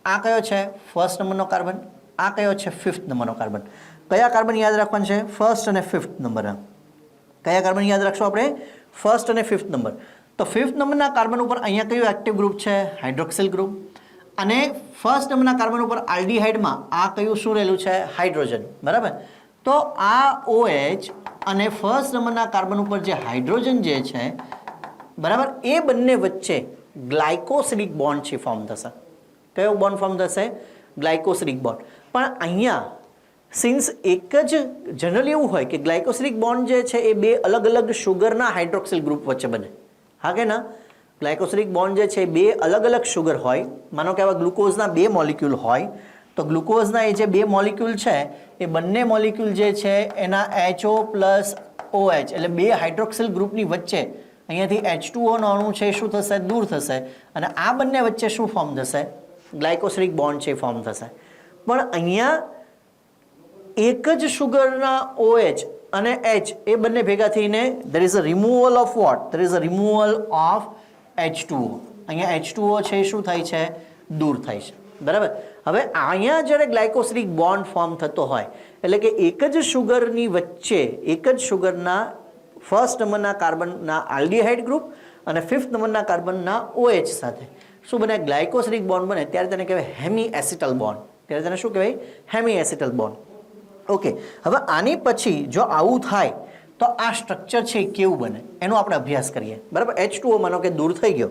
આ કયો છે? ફર્સ્ટ નંબરનો કાર્બન. આ કયો છે? 5th નંબરનો કાર્બન. કયા કાર્બન યાદ રાખવાનું છે? ફર્સ્ટ અને 5th નંબરના. કયા કાર્બન યાદ રાખશો આપણે? ફર્સ્ટ અને 5th નંબર. તો 5th નંબરના કાર્બન ઉપર અહીંયા કયું એક્ટિવ ગ્રુપ છે? Hydroxyl group. અને ફર્સ્ટ નંબરના કાર્બન ઉપર આલ્ડીહાઇડમાં આ કયું શું રહેલું છે? હાઇડ્રોજન, બરાબર. તો આ OH અને ફર્સ્ટ નંબરના કાર્બન ઉપર જે હાઇડ્રોજન જે છે, બરાબર, એ બંને વચ્ચે ગ્લાયકોસિડિક બોન્ડ છે ફોર્મ થશે. કયો બોન્ડ ફોર્મ થશે? ગ્લાયકોસિડિક બોન્ડ. પણ અહીંયા સિન્સ એક જ જનરલી એવું હોય કે ગ્લાયકોસિડિક બોન્ડ જે છે એ બે અલગ અલગ શુગરના હાઇડ્રોક્સિલ ગ્રુપ વચ્ચે બને, હા કે ના? ગ્લાયકોસિડિક બોન્ડ જે છે બે અલગ અલગ શુગર હોય. માનો કે આવા ગ્લુકોઝના 2 મોલિક્યુલ હોય તો ગ્લુકોઝના એ જે 2 મોલિક્યુલ છે એ બંને મોલિક્યુલ જે છે એના HO પ્લસ OH એટલે 2 હાઇડ્રોક્સિલ ગ્રુપની વચ્ચે અહીંયાથી H2O નો અણુ છે શું થશે? દૂર થશે. અને આ બંને વચ્ચે શું ફોર્મ થશે? ગ્લાયકોસિડિક બોન્ડ છે ફોર્મ થશે. પણ અહીંયા એક જ શુગરના OH અને H એ બંને ભેગા થઈને there is a removal of what? There is a removal of H2O. અહીંયા H2O છે શું થાય છે? દૂર થાય છે, બરાબર. હવે અહીંયા જ્યારે ગ્લાયકોસિડિક બોન્ડ ફોર્મ થતો હોય એટલે કે એક જ શુગરની વચ્ચે એક જ શુગરના ફર્સ્ટ નંબરના કાર્બનના આલ્ડીહાઇડ ગ્રુપ અને ફિફ્થ નંબરના કાર્બનના OH સાથે શું બને, ગ્લાયકોસિલિક બોન્ડ બને, ત્યારે તેને કહેવાય હેમી એસિટલ બોન્ડ. ત્યારે તેને શું કહેવાય, હેમી એસિટલ બોન્ડ. ઓકે, હવે આની પછી જો આવું થાય તો આ સ્ટ્રક્ચર છે એ કેવું બને એનો આપણે અભ્યાસ કરીએ. બરાબર, H2O માનો કે દૂર થઈ ગયો,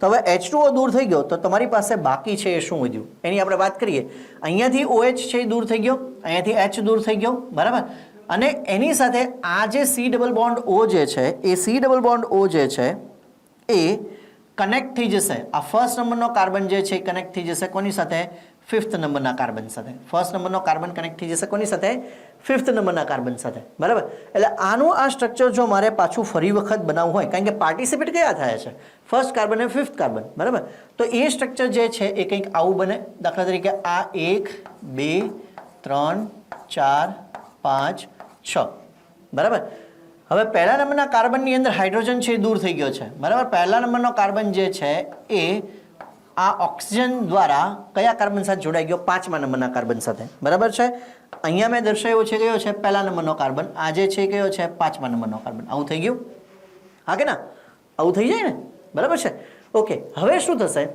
તો હવે H2O દૂર થઈ ગયો તો તમારી પાસે બાકી છે એ શું વધ્યું એની આપણે વાત કરીએ. અહીંયાથી OH છે એ દૂર થઈ ગયો, અહીંયાથી H દૂર થઈ ગયો. બરાબર, અને એની સાથે આ જે C ડબલ બોન્ડ O જે છે એ C ડબલ બોન્ડ O જે છે એ કનેક્ટ થઈ જશે. આ ફર્સ્ટ નંબરનો કાર્બન જે છે એ કનેક્ટ થઈ જશે કોની સાથે, ફિફ્થ નંબરના કાર્બન સાથે. ફર્સ્ટ નંબરનો કાર્બન કનેક્ટ થઈ જશે કોની સાથે, ફિફ્થ નંબરના કાર્બન સાથે. બરાબર, એટલે આનું આ સ્ટ્રક્ચર જો મારે પાછું ફરી વખત બનાવવું હોય, કારણ કે પાર્ટિસિપેટ કયા થયા છે, ફર્સ્ટ કાર્બન અને ફિફ્થ કાર્બન. બરાબર, તો એ સ્ટ્રક્ચર જે છે એ કંઈક આવું બને. દાખલા તરીકે આ 1 2 3 4 5 6. બરાબર, હવે પહેલા નંબરના કાર્બનની અંદર હાઇડ્રોજન છે એ દૂર થઈ ગયો છે. બરાબર, પહેલા નંબરનો કાર્બન જે છે એ આ ઓક્સિજન દ્વારા કયા કાર્બન સાથે જોડાઈ ગયો, પાંચમા નંબરના કાર્બન સાથે. બરાબર છે, અહીંયા મેં દર્શાવ્યો છે કયો છે, પહેલા નંબરનો કાર્બન, આ જે છે કયો છે, પાંચમા નંબરનો કાર્બન. આવું થઈ ગયું, હા કે ના, આવું થઈ જાય ને. બરાબર છે, ઓકે. હવે શું થશે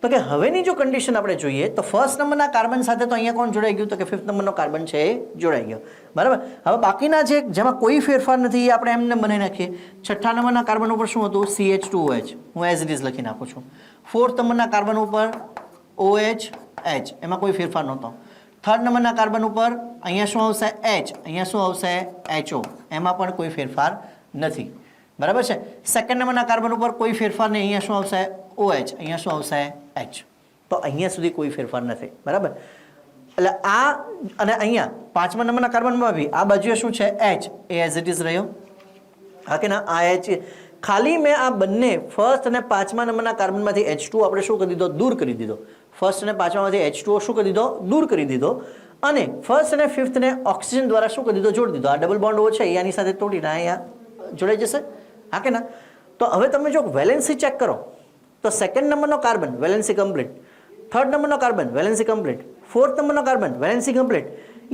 તો કે હવેની જો કન્ડિશન આપણે જોઈએ તો ફર્સ્ટ નંબરના કાર્બન સાથે તો અહીંયા કોણ જોડાઈ ગયું, તો કે ફિફ્થ નંબરનો કાર્બન છે એ જોડાઈ ગયો. બરાબર, હવે બાકીના જે જેમાં કોઈ ફેરફાર નથી એ આપણે એમને બનાવી નાખીએ. છઠ્ઠા નંબરના કાર્બન ઉપર શું હતું, CH2OH, હું એઝ ઇટ ઇઝ લખી નાખું છું. ફોર્થ નંબરના કાર્બન ઉપર OH H, એમાં કોઈ ફેરફાર નહોતો. થર્ડ નંબરના કાર્બન ઉપર અહીંયા શું આવશે, H, અહીંયા શું આવશે, HO, એમાં પણ કોઈ ફેરફાર નથી. બરાબર છે, સેકન્ડ નંબરના કાર્બન ઉપર કોઈ ફેરફાર નહીં, અહીંયા શું આવશે, OH, અહીંયા શું આવશે, H. તો અહીંયા સુધી કોઈ ફેરફાર નથી. બરાબર, એટલે આ અને અહીંયા પાંચમા નંબરના કાર્બનમાં બી આ બાજુએ શું છે, H, A as it is રહ્યો, હા કે ના. આ H ખાલી મેં આ બંને ફર્સ્ટ અને પાંચમા નંબરના કાર્બનમાંથી H2 આપણે શું કરી દીધો, દૂર કરી દીધો. ફર્સ્ટ અને પાંચમામાંથી H2O શું કરી દીધો, દૂર કરી દીધો. અને ફર્સ્ટ અને ફિફ્થને ઓક્સિજન દ્વારા શું કરી દીધો, જોડી દીધો. આ ડબલ બોન્ડ O છે એની સાથે તોડીને અહીંયા જોડાઈ જશે, હા કે ના. તો હવે તમે જો વેલેન્સી ચેક કરો તો સેકન્ડ નંબરનો કાર્બન વેલેન્સી કમ્પ્લીટ, થર્ડ નંબરનો કાર્બન વેલેન્સી કમ્પ્લીટ, ફોર્થ નંબરનો carbon valency complete,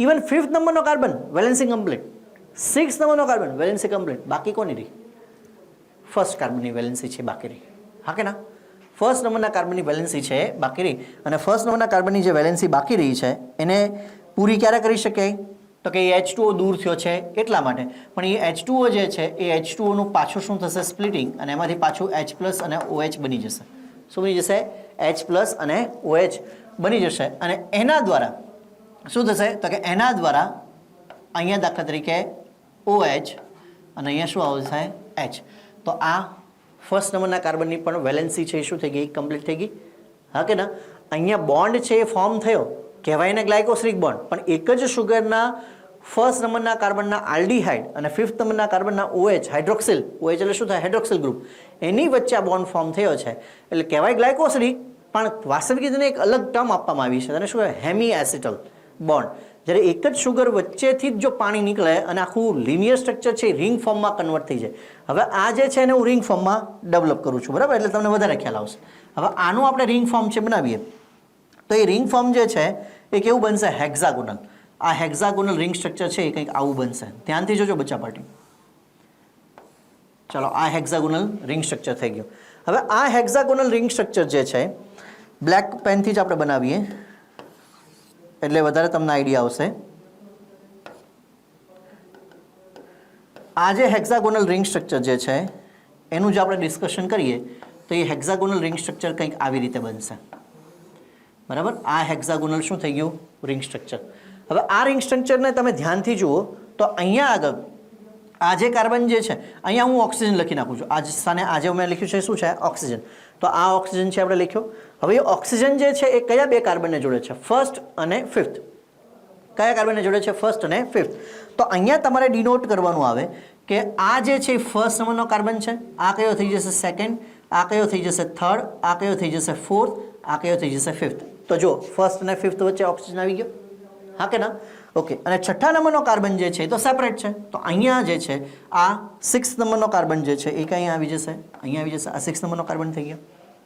even fifth નંબરનો કાર્બન વેલેન્સી કમ્પ્લીટ, સિક્સ નંબરનો કાર્બન વેલેન્સી કમ્પ્લીટ. બાકી કોની રહી, ફર્સ્ટ કાર્બનની વેલેન્સી છે બાકી રહી, હા કે ના. ફર્સ્ટ નંબરના કાર્બનની વેલેન્સી છે બાકી રહી, અને ફર્સ્ટ નંબરના કાર્બનની જે વેલેન્સી બાકી રહી છે એને પૂરી ક્યારે કરી શકાય, તો કે એ H2O દૂર થયો છે એટલા માટે. પણ એ H2O જે છે એ H2Oનું પાછું શું થશે, સ્પ્લિટિંગ, અને એમાંથી પાછું H+ અને OH બની જશે. શું બની જશે, H+ અને OH બની જશે. અને એના દ્વારા શું થશે, તો કે એના દ્વારા અહીંયા દાખલા તરીકે OH અને અહીંયા શું આવશે, H. તો આ ફર્સ્ટ નંબરના કાર્બનની પણ વેલેન્સી છે એ શું થઈ ગઈ, કમ્પ્લીટ થઈ ગઈ, હા કે ના. અહીંયા બોન્ડ છે એ ફોર્મ થયો, કહેવાય ને ગ્લાયકોસિલિક બોન્ડ, પણ એક જ શુગરના ફર્સ્ટ નંબરના કાર્બનના આલ્ડીહાઇડ અને ફિફ્થ નંબરના કાર્બનના OH, હાઇડ્રોક્સિલ, OH એટલે શું થાય, હાઇડ્રોક્સિલ ગ્રુપ, એની વચ્ચે આ બોન્ડ ફોર્મ થયો છે એટલે કહેવાય ગ્લાયકોસિલિક, પણ વાસ્તવિક રીતે એક અલગ ટર્મ આપવામાં આવી છે, તેને શું કહેવાય, હેમી એસિટલ બોન્ડ. જ્યારે એક જ શુગર વચ્ચેથી જ જો પાણી નીકળે અને આખું લિનિયર સ્ટ્રક્ચર છે રિંગ ફોર્મમાં કન્વર્ટ થઈ જાય. હવે આ જે છે એને હું રિંગ ફોર્મમાં ડેવલપ કરું છું, બરાબર, એટલે તમને વધારે ખ્યાલ આવશે. હવે આનું આપણે રિંગ ફોર્મ છે બનાવીએ તો એ રિંગ ફોર્મ જે છે એ કેવું બનશે, હેક્ઝાગોનલ. આ હેક્ઝાગોનલ રિંગ સ્ટ્રક્ચર છે એ કંઈક આવું બનશે. ધ્યાનથી જોજો બચ્ચા પાર્ટી. ચાલો, આ હેક્ઝાગોનલ રિંગ સ્ટ્રક્ચર થઈ ગયું. હવે આ હેક્ઝાગોનલ રિંગ સ્ટ્રક્ચર જે છે બ્લેક પેનથી જ આપણે બનાવીએ એટલે વધારે તમને આઈડિયા આવશે. આ જે હેક્ઝાગોનલ રિંગ સ્ટ્રક્ચર જે છે એનું જે આપણે ડિસ્કશન કરીએ તો એ હેક્ઝાગોનલ રિંગ સ્ટ્રક્ચર કંઈક આવી રીતે બનશે. બરાબર, આ હેક્ઝાગોનલ શું થઈ ગયું, રિંગ સ્ટ્રક્ચર. હવે આ રિંગ સ્ટ્રક્ચરને તમે ધ્યાનથી જુઓ તો અહીંયા આગળ આ જે કાર્બન જે છે અહીંયા હું ઓક્સિજન લખી નાખું છું. આ સ્થાને આજે મેં લખ્યું છે શું છે, ઓક્સિજન. તો આ ઓક્સિજન છે આપણે લખ્યો. હવે એ ઓક્સિજન જે છે એ કયા બે કાર્બનને જોડે છે, ફર્સ્ટ અને ફિફ્થ. કયા કાર્બનને જોડે છે, ફર્સ્ટ અને ફિફ્થ. તો અહીંયા તમારે ડિનોટ કરવાનું આવે કે આ જે છે ફર્સ્ટ નંબરનો કાર્બન છે, આ કયો થઈ જશે, સેકન્ડ, આ કયો થઈ જશે, થર્ડ, આ કયો થઈ જશે, ફોર્થ, આ કયો થઈ જશે, ફિફ્થ. તો જો ફર્સ્ટ અને ફિફ્થ વચ્ચે ઓક્સિજન આવી ગયો, હા કે ના. ઓકે, અને છઠ્ઠા નંબરનો કાર્બન જે છે એ તો સેપરેટ છે. તો અહીંયા જે છે આ સિક્સ નંબરનો કાર્બન જે છે એ કઈ આવી જશે, અહીંયા આવી જશે. આ સિક્સ નંબરનો કાર્બન થઈ ગયો,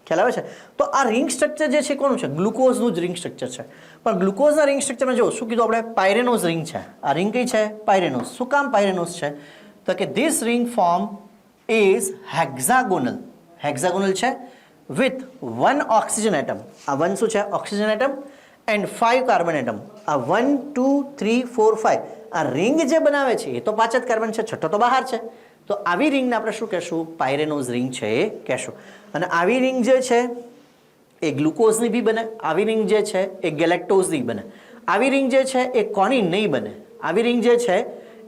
ખ્યાલ આવે છે. તો આ રિંગ સ્ટ્રક્ચર જે છે કોનું છે, ગ્લુકોઝનું જ રિંગ સ્ટ્રક્ચર છે. પણ ગ્લુકોઝના રિંગ સ્ટ્રક્ચરમાં જો શું કીધું આપણે, પાયરેનોઝ રિંગ છે. આ રિંગ કઈ છે, પાયરેનોઝ. શું કામ પાયરેનોઝ છે, તો કે this ring form is hexagonal. Hexagonal છે વિથ 1 ઓક્સિજન એટમ. આ 1 શું છે? Oxygen atom and 5 carbon atom. આ 1 2 3 4 5 આ રિંગ જે બનાવે છે એ તો 5 જ કાર્બન છે, છઠ્ઠો તો બહાર છે. તો આવી રિંગને આપણે શું કહેશું? પાયરેનોઝ રિંગ છે એ કહેશું. અને આવી રિંગ જે છે એ ગ્લુકોઝની બી બને, આવી રિંગ જે છે એ ગેલેક્ટોઝની બને. આવી રિંગ જે છે એ કોની નહીં બને? આવી રિંગ જે છે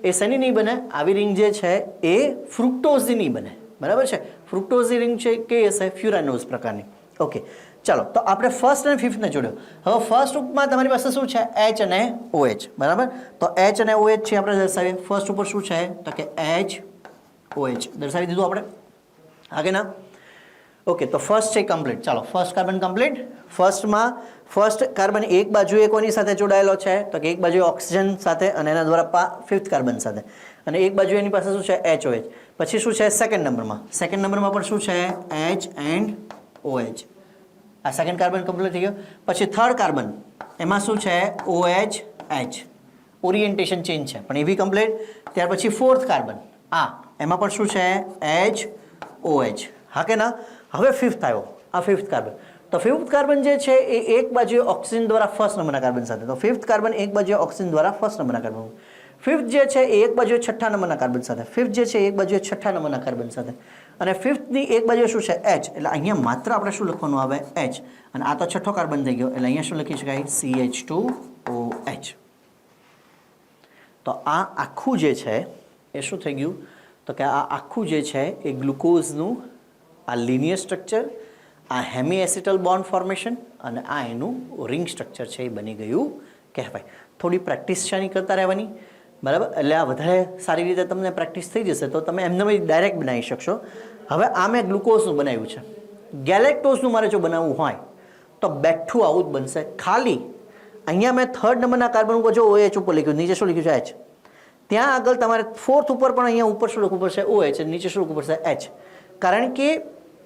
એ શેની નહીં બને? આવી રિંગ જે છે એ ફ્રુક્ટોઝની નહીં બને. બરાબર છે? ફ્રુક્ટોઝની રિંગ છે કે હશે ફ્યુરાનોઝ પ્રકારની. ઓકે, ચાલો તો આપણે ફર્સ્ટ અને ફિફ્થને જોડ્યો. હવે ફર્સ્ટ ગ્રુપમાં તમારી પાસે શું છે? H અને OH. બરાબર, તો H અને OH છે આપણે દર્શાવીએ. ફર્સ્ટ ઉપર શું છે? તો કે HOH દર્શાવી દીધું આપણે. આગે ના? ઓકે, તો ફર્સ્ટ છે કમ્પ્લીટ. ચાલો ફર્સ્ટ કાર્બન કમ્પ્લીટ. ફર્સ્ટમાં ફર્સ્ટ કાર્બન એક બાજુએ કોની સાથે જોડાયેલો છે? તો કે એક બાજુએ ઓક્સિજન સાથે અને એના દ્વારા ફિફ્થ કાર્બન સાથે, અને એક બાજુ એની પાસે શું છે? HOH. પછી શું છે સેકન્ડ નંબરમાં? સેકન્ડ નંબરમાં પણ શું છે? H and OH. આ સેકન્ડ કાર્બન કમ્પ્લીટ થઈ ગયો. પછી થર્ડ કાર્બન એમાં શું છે? OH. ઓરિએન્ટેશન ચેન્જ છે પણ એ બી કમ્પ્લીટ. ત્યાર પછી ફોર્થ કાર્બન એમાં પણ શું છે? HOH. હા કે ના? હવે ફિફ્થ આવ્યો, આ ફિફ્થ કાર્બન. તો ફિફ્થ કાર્બન જે છે એ એક બાજુએ ઓક્સિજન દ્વારા ફર્સ્ટ નંબરના કાર્બન સાથે. તો ફિફ્થ કાર્બન એક બાજુએ ઓક્સિજન દ્વારા ફર્સ્ટ નંબરના કાર્બન. ફિફ્થ જે છે એ એક બાજુએ છઠ્ઠા નંબરના કાર્બન સાથે. ફિફ્થ જે છે એ એક બાજુએ છઠ્ઠા નંબરના કાર્બન સાથે. અને ફિફ્થની એક બાજુ શું છે? H. એટલે અહીંયા માત્ર આપણે શું લખવાનું આવે? H. અને આ તો છઠ્ઠો કાર્બન થઈ ગયો એટલે અહીંયા શું લખી શકાય? CH2OH. તો આ આખું જે છે એ શું થઈ ગયું? તો કે આ આખું જે છે એ ગ્લુકોઝનું આ લિનિયર સ્ટ્રક્ચર, આ હેમી એસિટલ બોન્ડ ફોર્મેશન અને આ એનું રિંગ સ્ટ્રક્ચર છે એ બની ગયું કહેવાય. થોડી પ્રેક્ટિસ છે એની કરતા રહેવાની. બરાબર, એટલે આ વધારે સારી રીતે તમને પ્રેક્ટિસ થઈ જશે તો તમે એમને ડાયરેક્ટ બનાવી શકશો. હવે આ મેં ગ્લુકોઝનું બનાવ્યું છે. ગેલેક્ટોઝનું મારે જો બનાવવું હોય તો બેઠું આવું જ બનશે. ખાલી અહીંયા મેં થર્ડ નંબરના કાર્બન ઉપર જો OH ઉપર લખ્યું, નીચે શું લખ્યું છે? H. ત્યાં આગળ તમારે ફોર્થ ઉપર પણ અહીંયા ઉપર શું લખવું પડશે? OH. નીચે શું લખવું પડશે? H. કારણ કે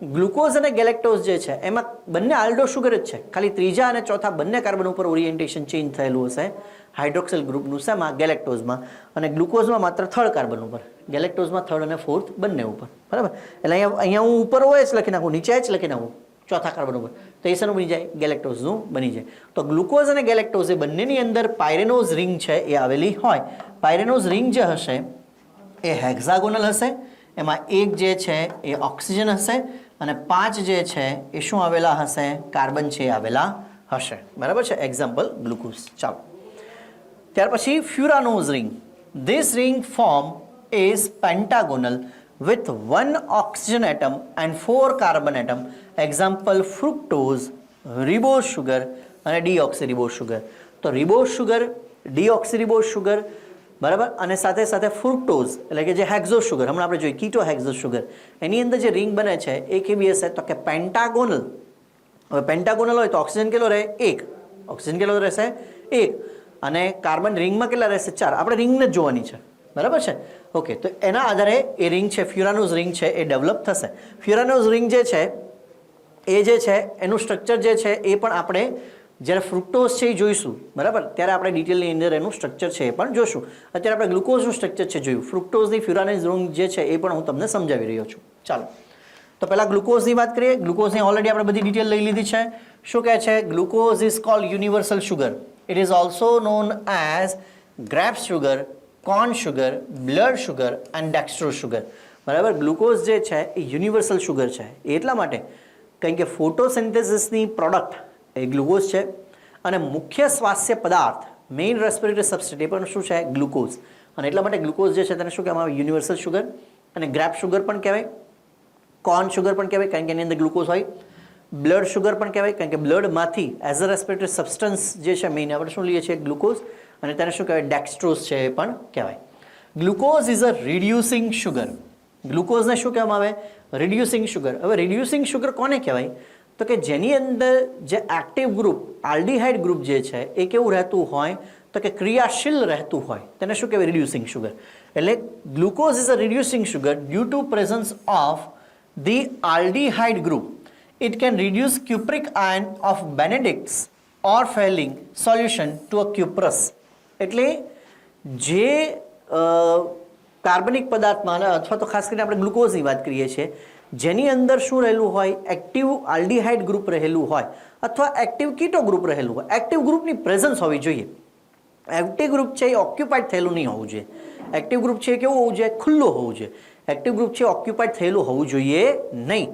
ગ્લુકોઝ અને ગેલેક્ટોઝ જે છે એમાં બંને આલ્ડો શુગર જ છે. ખાલી ત્રીજા અને ચોથા બંને કાર્બન ઉપર ઓરિએન્ટેશન ચેન્જ થયેલું હશે હાઇડ્રોક્સિલ ગ્રુપનું. શેમાં? ગેલેક્ટોઝમાં. અને ગ્લુકોઝમાં માત્ર થર્ડ કાર્બન ઉપર, ગેલેક્ટોઝમાં થર્ડ અને ફોર્થ બંને ઉપર. બરાબર, એટલે અહીંયા હું ઉપર OH લખી નાખું, નીચે H લખી નાખું ચોથા કાર્બન ઉપર, તો એ શેનું બની જાય? ગેલેક્ટોઝનું બની જાય. તો ગ્લુકોઝ અને ગેલેક્ટોઝ એ બંનેની અંદર પાયરેનોઝ રિંગ છે એ આવેલી હોય. પાયરેનોઝ રિંગ જે હશે એ હેક્ઝાગોનલ હશે. એમાં એક જે છે એ ઓક્સિજન હશે અને 5 જે છે એ શું આવેલા હશે? કાર્બન છે એ આવેલા હશે. બરાબર છે? Example glucose. ચાલો ત્યાર પછી furanose ring. This ring form is pentagonal with 1 oxygen atom and 4 carbon atom. Example fructose, ribose sugar અને deoxyribose sugar. તો ribose sugar, deoxyribose sugar, બરાબર, અને સાથે સાથે ફ્રુક્ટોઝ એટલે કે જે હેક્ઝોસ સુગર હમણાં આપણે જોઈએ કીટો હેક્ઝોસ સુગર, એની અંદર જે રિંગ બને છે એ કેવી હશે? તો કે પેન્ટાગોનલ. હવે પેન્ટાગોનલ હોય તો ઓક્સિજન કેટલો રહે? 1. ઓક્સિજન કેટલો રહેશે? 1. અને કાર્બન રિંગમાં કેટલા રહેશે? 4. આપણે રિંગને જ જોવાની છે. બરાબર છે? ઓકે, તો એના આધારે એ રિંગ છે ફ્યુરાનોઝ રિંગ છે એ ડેવલપ થશે. ફ્યુરાનોઝ રિંગ જે છે એ જે છે એનું સ્ટ્રક્ચર જે છે એ પણ આપણે જ્યારે ફ્રુક્ટોઝ છે એ જોઈશું. બરાબર, ત્યારે આપણે ડિટેલની અંદર એનું સ્ટ્રક્ચર છે એ પણ જોઈશું. અત્યારે આપણે ગ્લુકોઝનું સ્ટ્રક્ચર છે જોયું. ફ્રુક્ટોઝની ફ્યુરાનોઝ રિંગ જે છે એ પણ હું તમને સમજાવી રહ્યો છું. ચાલો તો પહેલાં ગ્લુકોઝની વાત કરીએ. ગ્લુકોઝની ઓલરેડી આપણે બધી ડિટેલ લઈ લીધી છે. શું કહે છે? Glucose is called universal sugar. It is also known as grapes sugar, corn sugar, blood sugar and dextrose sugar. બરાબર, ગ્લુકોઝ જે છે એ યુનિવર્સલ સુગર છે. એટલા માટે કારણ કે ફોટોસિન્થેસિસની પ્રોડક્ટ એ ગ્લુકોઝ છે અને મુખ્ય સ્વાસ્થ્ય પદાર્થ મેઇન રેસ્પિરેટરી સબસ્ટ્રેટ એ પણ શું છે? ગ્લુકોઝ. અને એટલા માટે ગ્લુકોઝ જે છે તેને શું કહેવામાં આવે? Universal sugar. અને ગ્રેપ સુગર પણ કહેવાય, કોર્ન સુગર પણ કહેવાય કારણ કે એની અંદર ગ્લુકોઝ હોય, બ્લડ સુગર પણ કહેવાય કારણ કે બ્લડમાંથી એઝ અ રેસ્પિરેટરી સબસ્ટન્સ જે છે મેઇન આપણે શું લઈએ છીએ? ગ્લુકોઝ. અને તેને શું કહેવાય? ડેક્સ્ટ્રોઝ છે એ પણ કહેવાય. Glucose is a reducing sugar. ગ્લુકોઝને શું કહેવામાં આવે? Reducing sugar. હવે રિડ્યુસિંગ સુગર કોને કહેવાય? તો કે જેની અંદર જે એક્ટિવ ગ્રુપ આલ્ડીહાઇડ ગ્રુપ જે છે એ કેવું રહેતું હોય? તો કે ક્રિયાશીલ રહેતું હોય. તેને શું કહેવાય? Reducing sugar. એટલે glucose is a reducing sugar due to presence of the aldehyde group. It can reduce cupric ion of Benedict's or failing solution to a cuprous. એટલે જે કાર્બનિક પદાર્થમાં અથવા તો ખાસ કરીને આપણે ગ્લુકોઝની વાત કરીએ છીએ, જેની અંદર શું રહેલું હોય, એક્ટિવ આલ્ડીહાઇડ ગ્રુપ રહેલું હોય અથવા એક્ટિવ કીટો ગ્રુપ રહેલું હોય. એક્ટિવ ગ્રુપની પ્રેઝન્સ હોવી જોઈએ. એક્ટિવ ગ્રુપ છે એ ઓક્યુપાઈડ થયેલું નહીં હોવું જોઈએ. એક્ટિવ ગ્રુપ છે એ કેવું હોવું જોઈએ, ખુલ્લું હોવું જોઈએ. એક્ટિવ ગ્રુપ છે ઓક્યુપાઈડ થયેલું હોવું જોઈએ નહીં.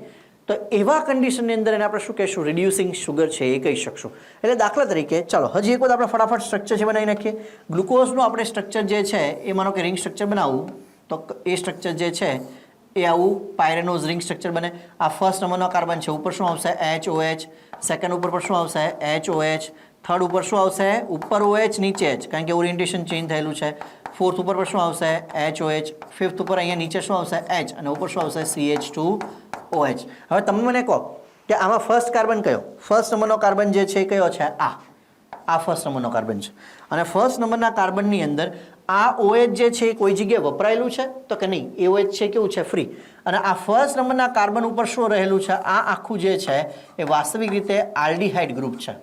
તો એવા કન્ડિશનની અંદર એને આપણે શું કહીશું, રિડ્યુસિંગ શુગર છે એ કહી શકશું. એટલે દાખલા તરીકે ચાલો હજી એક વખત આપણે ફટાફટ સ્ટ્રક્ચર છે બનાવી નાખીએ. ગ્લુકોઝનું આપણે સ્ટ્રક્ચર જે છે એ માનો કે રિંગ સ્ટ્રક્ચર બનાવવું, તો એ સ્ટ્રક્ચર જે છે એ આવું પાયરેનોઝ રિંગ સ્ટ્રક્ચર બને. આ ફર્સ્ટ નંબરનો કાર્બન છે, ઉપર શું આવશે HOH, સેકન્ડ ઉપર પર શું આવશે HOH, થર્ડ ઉપર શું આવશે ઉપર OH નીચે H, કારણ કે ઓરિએન્ટેશન ચેન્જ થયેલું છે. ફોર્થ ઉપર પર શું આવશે HOH, ફિફ્થ ઉપર અહીંયા નીચે શું આવશે H અને ઉપર શું આવશે CH2OH. હવે તમે મને કહો કે આમાં ફર્સ્ટ કાર્બન કયો, ફર્સ્ટ નંબરનો કાર્બન જે છે કયો છે, આ ફર્સ્ટ નંબરનો કાર્બન છે. અને ફર્સ્ટ નંબરના કાર્બનની અંદર આ OH જે છે એ કોઈ જગ્યાએ વપરાયેલું છે તો કે નહીં, એ OH છે કેવું છે ફ્રી. અને આ ફર્સ્ટ નંબરના કાર્બન ઉપર શું રહેલું છે, આ આખું જે છે એ વાસ્તવિક રીતે આલ્ડીહાઇડ ગ્રુપ છે.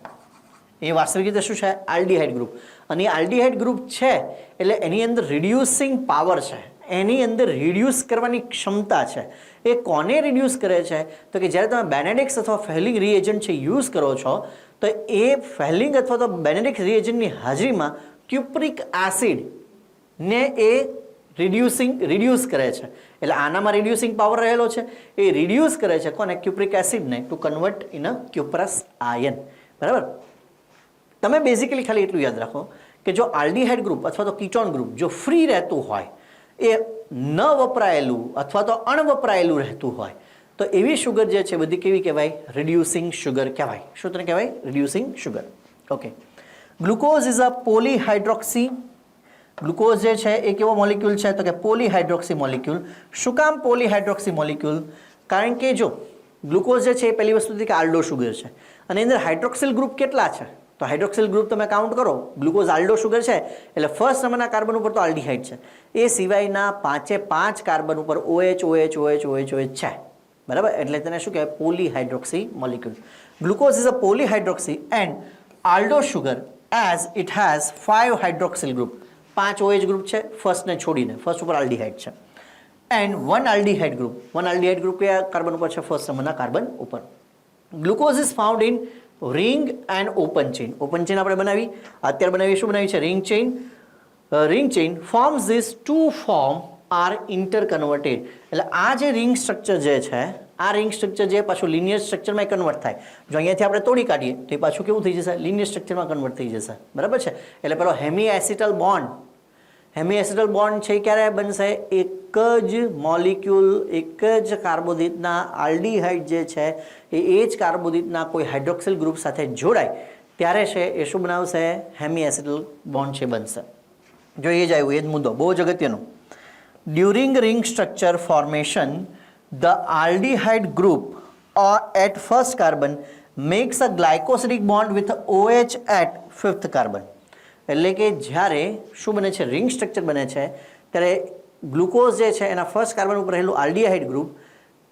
એ વાસ્તવિક રીતે શું છે, આલ્ડીહાઇડ ગ્રુપ. અને એ આલ્ડીહાઇડ ગ્રુપ છે એટલે એની અંદર રિડ્યુસિંગ પાવર છે, એની અંદર રિડ્યુસ કરવાની ક્ષમતા છે. એ કોને રિડ્યુસ કરે છે તો કે જ્યારે તમે બેનેડિક્સ અથવા ફેલિંગ રિએજન્ટ છે યુઝ કરો છો તો એ ફેલિંગ અથવા તો બેનેડિક્સ રિએજન્ટની હાજરીમાં ક્યુપ્રિક એસિડ ને એ રિડ્યુસ કરે છે. એટલે આનામાં રિડ્યુસિંગ પાવર રહેલો છે, એ રિડ્યુસ કરે છે કોને, ક્યુપ્રિક એસિડને, to convert in a cuprous ion. બરાબર. તમે બેઝિકલી ખાલી એટલું યાદ રાખો કે જો આલ્ડીહાઇડ ગ્રુપ અથવા તો કીટોન ગ્રુપ જો ફ્રી રહેતું હોય, એ ન વપરાયેલું અથવા તો અણવપરાયેલું રહેતું હોય તો એવી શુગર જે છે બધી કેવી કહેવાય, રિડ્યુસિંગ શુગર કહેવાય. શું તેને કહેવાય, reducing sugar. Okay. Glucose is a polyhydroxy. Glucose જે છે એ કેવો મોલિક્યુલ છે તો કે પોલીહાઇડ્રોક્સી મોલિક્યુલ. શું કામ પોલીહાઇડ્રોક્સી મોલિક્યુલ? કારણ કે જો ગ્લુકોઝ જે છે એ પહેલી વસ્તુ કે આલ્ડો શુગર છે અને અંદર હાઇડ્રોક્સિલ ગ્રુપ કેટલા છે તો હાઇડ્રોક્સિલ ગ્રુપ તમે કાઉન્ટ કરો. ગ્લુકોઝ આલ્ડો શુગર છે એટલે ફર્સ્ટ નંબરના કાર્બન ઉપર તો આલ્ડીહાઇડ છે, એ સિવાયના 5 કાર્બન ઉપર OH છે. બરાબર. એટલે તેને શું કહેવાય, polyhydroxy molecule. Glucose is a polyhydroxy and aldo sugar as it has 5 hydroxyl group. 5 OH group છે ફર્સ્ટને છોડીને, ફર્સ્ટ ઉપર આલ્ડીહાઇડ છે. And 1 aldehyde group. 1 aldehyde group કયા કાર્બન ઉપર છે, ફર્સ્ટ નંબરના કાર્બન ઉપર. Glucose is found in ring and open chain. Open chain આપણે બનાવી, અત્યારે બનાવી શું બનાવી છે, ring chain. Ring chain forms this two form R ઇન્ટરકન્વર્ટેડ. એટલે આ જે રિંગ સ્ટ્રક્ચર જે છે, આ રિંગ સ્ટ્રક્ચર જે પાછું લિનિયર સ્ટ્રક્ચરમાં કન્વર્ટ થાય. જો અહીંયાથી આપણે તોડી કાઢીએ તો એ પાછું કેવું થઈ જશે, લિનિયર સ્ટ્રક્ચરમાં કન્વર્ટ થઈ જશે. બરાબર છે. એટલે પેલો હેમી એસિટલ બોન્ડ છે ક્યારે બનશે, એક જ મોલિક્યુલ, એક જ કાર્બોદિતના આલ્ડીહાઇડ જે છે એ જ કાર્બોદિતના કોઈ હાઇડ્રોક્સિલ ગ્રુપ સાથે જોડાય ત્યારે છે એ શું બનાવશે, હેમી એસિટલ બોન્ડ છે બનશે. જો એ જ આવ્યું, એ જ મુદ્દો બહુ જ અગત્યનો. During ring structure formation the aldehyde group at first carbon makes a glycosidic bond with OH at fifth carbon. એટલે કે જ્યારે શું બને છે, રિંગ સ્ટ્રક્ચર બને છે ત્યારે ગ્લુકોઝ જે છે એના ફર્સ્ટ કાર્બન ઉપર રહેલું આલ્ડીહાઇડ ગ્રુપ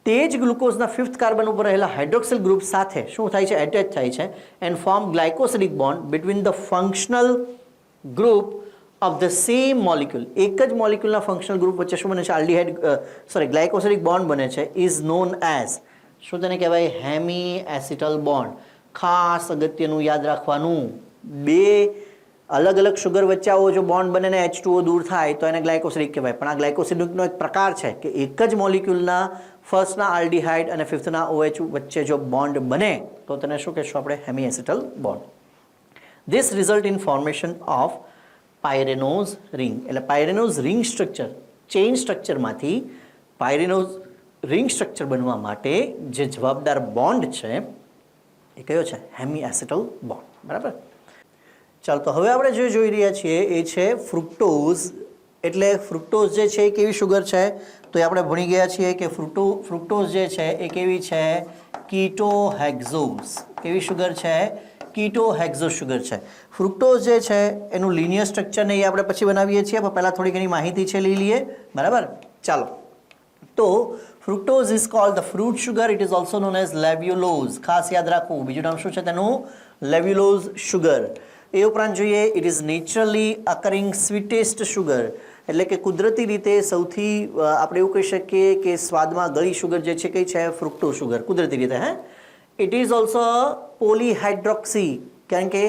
તે જ ગ્લુકોઝના ફિફ્થ કાર્બન ઉપર રહેલા હાઇડ્રોક્સિલ ગ્રુપ સાથે શું થાય છે, એટેચ થાય છે and form glycosidic bond between the functional group of the same molecule. એક જ મોલિક્યુલના ફંક્શનલ ગ્રુપ વચ્ચે શું બને છે, ગ્લાયકોસિડિક બોન્ડ બને છે, ઇઝ નોન એઝ, શું તેને કહેવાય, હેમી એસિટલ બોન્ડ. ખાસ અગત્યનું યાદ રાખવાનું, બે અલગ અલગ શુગર વચ્ચે આવો જો બોન્ડ બને ને H2O દૂર થાય તો એને ગ્લાયકોસિડિક કહેવાય. પણ આ ગ્લાયકોસિડિકનો એક પ્રકાર છે કે એક જ મોલિક્યુલના ફર્સ્ટના આલ્ડીહાઇડ અને ફિફ્થના OH વચ્ચે જો બોન્ડ બને તો તેને શું કહેશું આપણે, hemi acetal bond. This result in formation of pyranose ring. એટલે પાયરેનોઝ રિંગ સ્ટ્રક્ચર, ચેઇન સ્ટ્રક્ચરમાંથી પાયરેનોઝ રિંગ સ્ટ્રક્ચર બનવા માટે જે જવાબદાર બોન્ડ છે એ કયો છે, હેમી એસિટલ બોન્ડ. બરાબર. ચાલો તો હવે આપણે જે જોઈ રહ્યા છીએ એ છે ફ્રુક્ટોઝ. એટલે ફ્રુક્ટોઝ જે છે એ કેવી શુગર છે તો એ આપણે ભણી ગયા છીએ કે ફ્રુક્ટોઝ જે છે એ કેવી છે, કીટોહેક્ઝોઝ. કેવી શુગર છે, કીટોહેક્ઝોઝ શુગર છે. ફ્રુક્ટોઝ જે છે એનું લિનિયર સ્ટ્રક્ચર ને એ આપણે પછી બનાવીએ છીએ, પણ પહેલાં થોડી ઘણી માહિતી છે લઈ લઈએ. બરાબર. ચાલો તો fructose is called the fruit sugar. It is also known as levulose. ખાસ યાદ રાખવું, બીજું નામ શું છે તેનું, લેવ્યુલોઝ શુગર. એ ઉપરાંત જોઈએ, it is naturally અકરિંગ sweetest sugar. એટલે કે કુદરતી રીતે સૌથી આપણે એવું કહી શકીએ કે સ્વાદમાં ગળી શુગર જે છે કઈ છે ફ્રુક્ટોઝ શુગર કુદરતી રીતે હે ઇટ ઇઝ ઓલ્સો પોલીહાઇડ્રોક્સી કારણ કે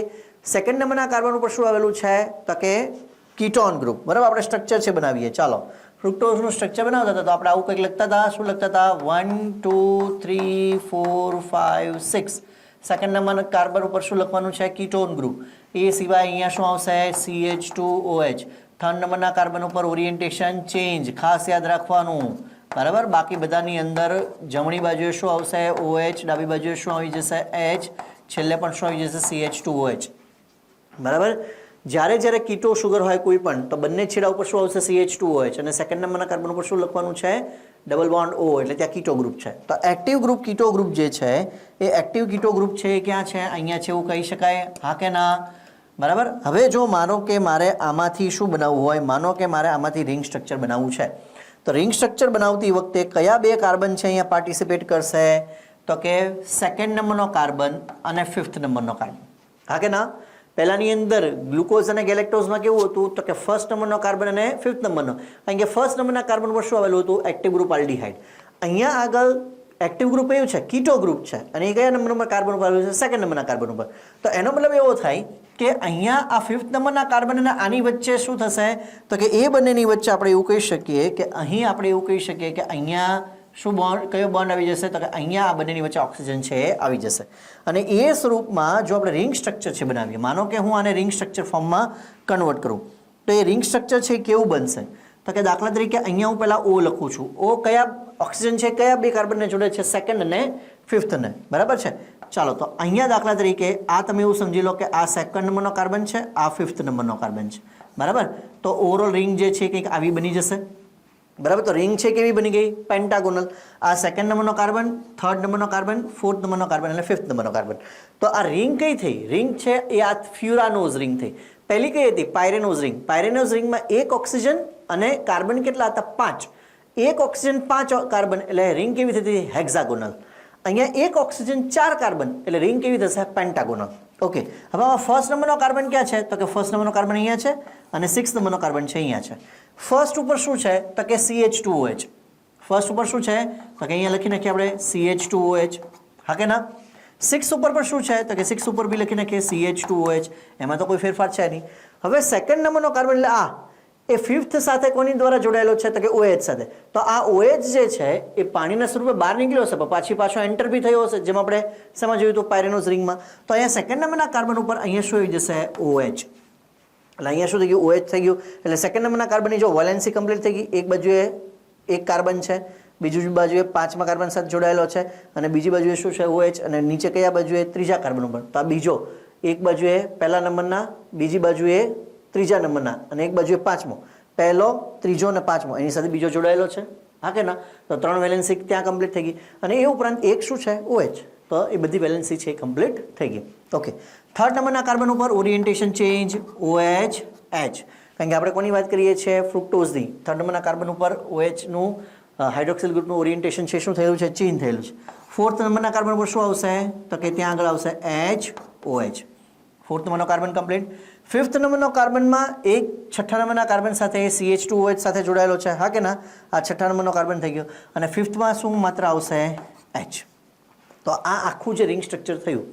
સેકન્ડ નંબરના કાર્બન ઉપર શું આવેલું છે તો કે કીટોન ગ્રુપ બરાબર આપણે સ્ટ્રક્ચર છે બનાવીએ ચાલો ફ્રુક્ટોઝનું સ્ટ્રક્ચર બનાવતા હતા તો આપણે આવું કંઈક લખતા હતા શું લખતા હતા 1 2 3 4 5 6 સેકન્ડ નંબરના કાર્બન ઉપર શું લખવાનું છે કીટોન ગ્રુપ એ સિવાય અહીંયા શું આવશે CH2OH થર્ડ નંબરના કાર્બન ઉપર ઓરિએન્ટેશન ચેન્જ ખાસ યાદ રાખવાનું બરાબર બાકી બધાની અંદર જમણી બાજુએ શું આવશે OH ડાબી બાજુએ શું આવી જશે H છેલ્લે પણ શું આવી જશે CH2OH બરાબર જ્યારે જ્યારે કીટો શુગર હોય કોઈ પણ તો બંને છેડા ઉપર શું આવશે CH2OH અને સેકન્ડ નંબરના કાર્બન ઉપર શું લખવાનું છે ડબલ બોન્ડ O એટલે ત્યાં કીટો ગ્રુપ છે તો એક્ટિવ ગ્રુપ કીટો ગ્રુપ જે છે એ એક્ટિવ કીટો ગ્રુપ છે એ ક્યાં છે અહીંયા છે એવું કહી શકાય હા કે ના બરાબર હવે જો માનો કે મારે આમાંથી શું બનાવવું હોય માનો કે મારે આમાંથી રિંગ સ્ટ્રક્ચર બનાવવું છે તો રિંગ સ્ટ્રક્ચર બનાવતી વખતે કયા બે કાર્બન છે અહીંયા પાર્ટિસિપેટ કરશે તો કે સેકન્ડ નંબરનો કાર્બન અને ફિફ્થ નંબરનો કાર્બન હા કે ના પહેલાની અંદર ગ્લુકોઝ અને ગેલેક્ટોઝમાં કેવું હતું તો કે ફર્સ્ટ નંબરનો કાર્બન અને ફિફ્થ નંબરનો કારણ કે ફર્સ્ટ નંબરના કાર્બન પર શું આવેલું હતું એક્ટિવ ગ્રુપ આલ્ડીહાઇડ અહીંયા આગળ એક્ટિવ ગ્રુપ એવું છે કીટો ગ્રુપ છે અને એ કયા નંબરમાં કાર્બન ઉપર આવેલું છે સેકન્ડ નંબરના કાર્બન ઉપર તો એનો મતલબ એવો થાય કે અહીંયા આ ફિફ્થ નંબરના કાર્બન અને આની વચ્ચે શું થશે તો કે એ બંનેની વચ્ચે આપણે એવું કહી શકીએ કે અહીં આપણે એવું કહી શકીએ કે અહીંયા શું બોન્ડ કયો બોન્ડ આવી જશે તો કે અહીંયા આ બંનેની વચ્ચે ઓક્સિજન છે એ આવી જશે અને એ સ્વરૂપમાં જો આપણે રિંગ સ્ટ્રક્ચર છે બનાવીએ માનો કે હું આને રિંગ સ્ટ્રક્ચર ફોર્મમાં કન્વર્ટ કરું તો એ રિંગ સ્ટ્રક્ચર છે કેવું બનશે તો કે દાખલા તરીકે અહીંયા હું પહેલાં O લખું છું O કયા ઓક્સિજન છે કયા બે કાર્બનને જોડે છે સેકન્ડ અને ફિફ્થને બરાબર છે ચાલો તો અહીંયા દાખલા તરીકે આ તમે એવું સમજી લો કે આ સેકન્ડ નંબરનો કાર્બન છે આ ફિફ્થ નંબરનો કાર્બન છે બરાબર તો ઓવરઓલ રિંગ જે છે કંઈક આવી બની જશે બરાબર તો રિંગ છે કેવી બની ગઈ પેન્ટાગોનલ આ સેકન્ડ નંબરનો કાર્બન થર્ડ નંબરનો કાર્બન ફોર્થ નંબરનો કાર્બન અને ફિફ્થ નંબરનો કાર્બન તો આ રિંગ કઈ થઈ રિંગ છે એ આ ફ્યુરાનોઝ રિંગ થઈ પહેલી કઈ હતી પાયરેનોઝ રિંગમાં એક ઓક્સિજન અને કાર્બન કેટલા હતા 5 એક ઓક્સિજન 5 કાર્બન એટલે રિંગ કેવી થતી હેક્ઝાગોનલ અહીંયા એક ઓક્સિજન 4 કાર્બન એટલે રિંગ કેવી થશે પેન્ટાગોનલ ઓકે હવે આમાં ફર્સ્ટ નંબરનો કાર્બન ક્યાં છે તો કે ફર્સ્ટ નંબરનો કાર્બન અહીંયા છે અને સિક્સ્થ નંબરનો કાર્બન છે અહીંયા છે ફર્સ્ટ ઉપર શું છે તો કે CH2OH ફર્સ્ટ ઉપર શું છે તો કે અહીંયા લખી નાખીએ આપણે CH2OH હા કે ના સિક્સ ઉપર પણ શું છે તો કે સિક્સ ઉપર બી લખી નાખીએ CH2OH એમાં તો કોઈ ફેરફાર છે નહીં હવે સેકન્ડ નંબરનો કાર્બન એટલે આ એ ફિફ્થ સાથે કોની દ્વારા જોડાયેલો છે તો કે OH સાથે તો આ OH જે છે એ પાણીના સ્વરૂપે બહાર નીકળ્યો હશે પણ પાછો એન્ટર બી થયો હશે જેમ આપણે શેમાં જોયું હતું પાયરેનોઝ રિંગમાં તો અહીંયા સેકન્ડ નંબરના કાર્બન ઉપર અહીંયા શું આવી જશે OH એટલે અહીંયા શું થઈ ગયું OH થઈ ગયું એટલે સેકન્ડ નંબરના કાર્બનની જો વેલેન્સી કમ્પ્લીટ થઈ ગઈ એક બાજુએ એક કાર્બન છે બીજી બાજુએ 5મા કાર્બન સાથે જોડાયેલો છે અને બીજી બાજુએ શું છે OH અને નીચે કયા બાજુએ ત્રીજા કાર્બન ઉપર તો આ બીજો એક બાજુએ પહેલા નંબરના બીજી બાજુએ ત્રીજા નંબરના અને એક બાજુએ 5મો પહેલો ત્રીજો અને 5મો એની સાથે બીજો જોડાયેલો છે હા કે ના તો 3 વેલેન્સી ત્યાં કમ્પ્લીટ થઈ ગઈ અને એ ઉપરાંત એક શું છે OH તો એ બધી વેલેન્સી છે કમ્પ્લીટ થઈ ગઈ ઓકે થર્ડ નંબરના કાર્બન ઉપર ઓરિએન્ટેશન ચેન્જ OH H કારણ કે આપણે કોની વાત કરીએ છીએ ફ્રુક્ટોઝની થર્ડ નંબરના કાર્બન ઉપર OH નું હાઇડ્રોક્સિલ ગ્રુપનું ઓરિએન્ટેશન છે શું થયેલું છે ચેન્જ થયેલું છે ફોર્થ નંબરના કાર્બન ઉપર શું આવશે તો કે ત્યાં આગળ આવશે HOH ફોર્થ નંબરનો કાર્બન કમ્પ્લીટ ફિફ્થ નંબરનો કાર્બનમાં એક છઠ્ઠા નંબરના કાર્બન સાથે CH2OH સાથે જોડાયેલો છે હા કે ના આ છઠ્ઠા નંબરનો કાર્બન થઈ ગયો અને ફિફ્થમાં શું માત્ર આવશે H તો આ આખું જે રિંગ સ્ટ્રક્ચર થયું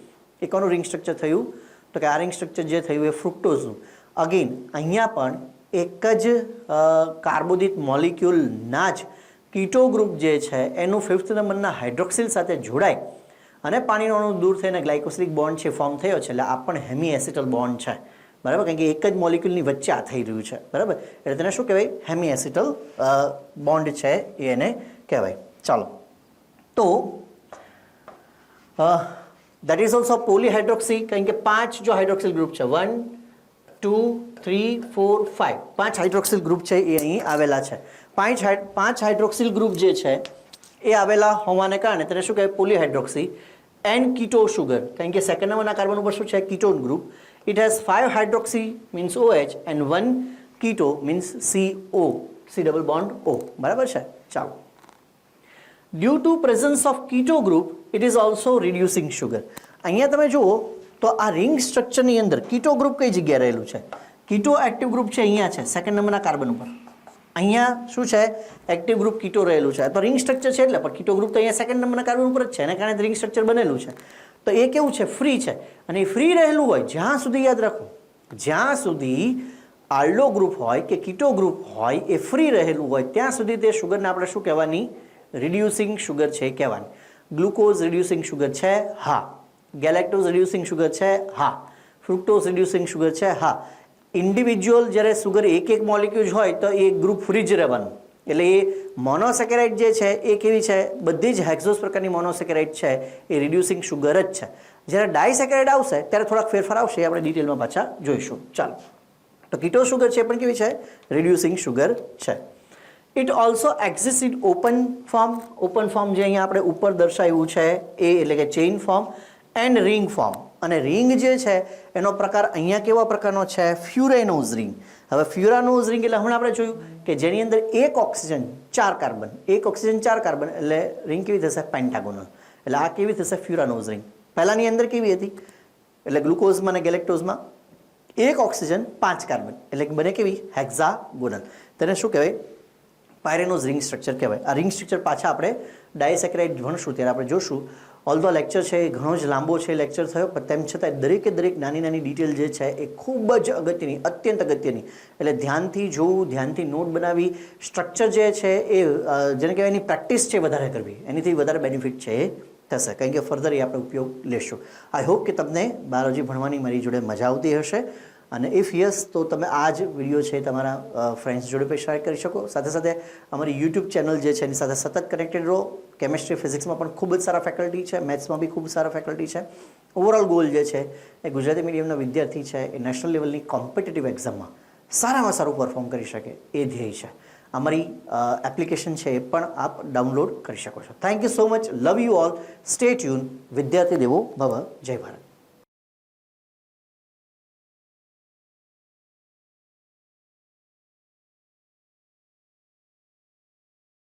એ કોનું રિંગ સ્ટ્રક્ચર થયું તો કે આ રિંગ સ્ટ્રક્ચર જે થયું એ ફ્રુક્ટોઝનું અગેન અહીંયા પણ એક જ કાર્બોદિત મોલિક્યુલના જ કીટો ગ્રુપ જે છે એનું ફિફ્થ નંબરના હાઇડ્રોક્સિલ સાથે જોડાય અને પાણીનો અણુ દૂર થઈને ગ્લાયકોસિલિક બોન્ડ છે ફોર્મ થયો છે એટલે આ પણ હેમી એસિટલ બોન્ડ છે બરાબર કારણ કે એક જ મોલિક્યુલની વચ્ચે આ થઈ રહ્યું છે બરાબર એટલે તેને શું કહેવાય હેમી એસિટલ બોન્ડ છે એ એને કહેવાય ચાલો તો દેટ ઇઝ ઓલ્સો પોલીહાઇડ્રોક્સી કારણ કે 5 જો હાઇડ્રોક્સિલ ગ્રુપ છે 1 2 3 4 5 5 હાઇડ્રોક્સિલ ગ્રુપ છે એ અહીં આવેલા છે 5 હાઇડ્રોક્સિલ ગ્રુપ જે છે એ આવેલા હોવાને કારણે તેને શું કહેવાય પોલીહાઇડ્રોક્સી એન્ડ કીટો શુગર કારણ કે સેકન્ડ નંબરના કાર્બન ઉપર શું છે ketone group it has 5 hydroxy means OH and 1 keto means CO C double bond O બરાબર છે ચાલો due to presence of keto group it is also reducing sugar અહીંયા તમે જુઓ તો આ રિંગ સ્ટ્રક્ચરની અંદર કીટો ગ્રુપ કઈ જગ્યાએ રહેલું છે કીટો એક્ટિવ ગ્રુપ છે અહીંયા છે સેકન્ડ નંબરના કાર્બન ઉપર અહીંયા શું છે એક્ટિવ ગ્રુપ કીટો રહેલું છે તો રિંગ સ્ટ્રક્ચર છે એટલે પણ કીટો ગ્રુપ તો અહીંયા સેકન્ડ નંબરના કાર્બન ઉપર જ છે એના કારણે રિંગ સ્ટ્રક્ચર બનેલું છે તો એ કેવું છે ફ્રી છે અને એ ફ્રી રહેલું હોય જ્યાં સુધી યાદ રાખો જ્યાં સુધી આલ્ડો ગ્રુપ હોય કે કીટો ગ્રુપ હોય એ ફ્રી રહેલું હોય ત્યાં સુધી તે શુગરને આપણે શું કહેવાની રિડ્યુસિંગ શુગર છે કહેવાની ગ્લુકોઝ રિડ્યુસિંગ શુગર છે હા ગેલેક્ટોઝ રિડ્યુસિંગ શુગર છે હા ફ્રુક્ટોઝ રિડ્યુસિંગ શુગર છે હા ઇન્ડિવિજ્યુઅલ જ્યારે સુગર એક મોલિક્યુલ હોય તો એ ગ્રુપ ફ્રી જ રહેવાનું એટલે એ મોનોસેકેરાઇડ જે છે એ કેવી છે બધી જ હેક્ઝોસ પ્રકારની મોનોસેકેરાઇડ છે એ રિડ્યુસિંગ શુગર જ છે જ્યારે ડાયસેકેરાઇડ આવશે ત્યારે થોડાક ફેરફાર આવશે એ આપણે ડિટેલમાં પાછા જોઈશું ચાલો તો કીટો શુગર છે પણ કેવી છે રિડ્યુસિંગ શુગર છે it also exist in open form જે અહીંયા આપણે ઉપર દર્શાવ્યું છે એ એટલે કે chain form and ring form અને રિંગ જે છે એનો પ્રકાર અહીંયા કેવા પ્રકારનો છે ફ્યુરેનોઝ રિંગ હવે ફ્યુરાનોઝ રિંગ એટલે હમણાં આપણે જોયું કે જેની અંદર એક ઓક્સિજન 4 કાર્બન એટલે રિંગ કેવી થશે પેન્ટાગોનલ એટલે આ કેવી થશે ફ્યુરાનોઝ રિંગ પહેલાની અંદર કેવી હતી એટલે ગ્લુકોઝમાં અને ગેલેક્ટોઝમાં એક ઓક્સિજન 5 કાર્બન એટલે બને કેવી હેક્ઝાગોનલ તેને શું કહેવાય પાયરેનોઝ રિંગ સ્ટ્રક્ચર કહેવાય આ રિંગ સ્ટ્રક્ચર પાછા આપણે ડાયસેકેરાઇડ ભણશું ત્યારે આપણે જોશું ઓલ્ધો લેક્ચર છે એ ઘણો જ લાંબો છે લેક્ચર થયો પણ તેમ છતાં દરેકે દરેક નાની નાની ડિટેલ જે છે એ ખૂબ જ અગત્યની અત્યંત અગત્યની એટલે ધ્યાનથી જોવું ધ્યાનથી નોટ બનાવી સ્ટ્રક્ચર જે છે એ જેને કહેવાય એની પ્રેક્ટિસ છે વધારે કરવી એનીથી વધારે બેનિફિટ છે એ થશે કારણ કે ફર્ધર એ આપણે ઉપયોગ લેશું આઈ હોપ કે તમને બાયોલોજી ભણવાની મારી જોડે મજા આવતી હશે અને ઇફ યસ તો તમે આ જ વિડીયો છે તમારા ફ્રેન્ડ્સ જોડે પણ શેર કરી શકો સાથે સાથે અમારી યુટ્યુબ ચેનલ જે છે એની સાથે સતત કનેક્ટેડ રહો કેમેસ્ટ્રી ફિઝિક્સમાં પણ ખૂબ જ સારા ફેકલ્ટી છે મેથ્સમાં બી ખૂબ સારા ફેકલ્ટી છે ઓવરઓલ ગોલ જે છે એ ગુજરાતી મીડિયમના વિદ્યાર્થી છે એ નેશનલ લેવલની કોમ્પિટિટિવ એક્ઝામમાં સારામાં સારું પરફોર્મ કરી શકે એ ધ્યેય છે અમારી એપ્લિકેશન છે એ પણ આપ ડાઉનલોડ કરી શકો છો thank you so much love you all stay tune વિદ્યાર્થી દેવો ભવ જય ભારત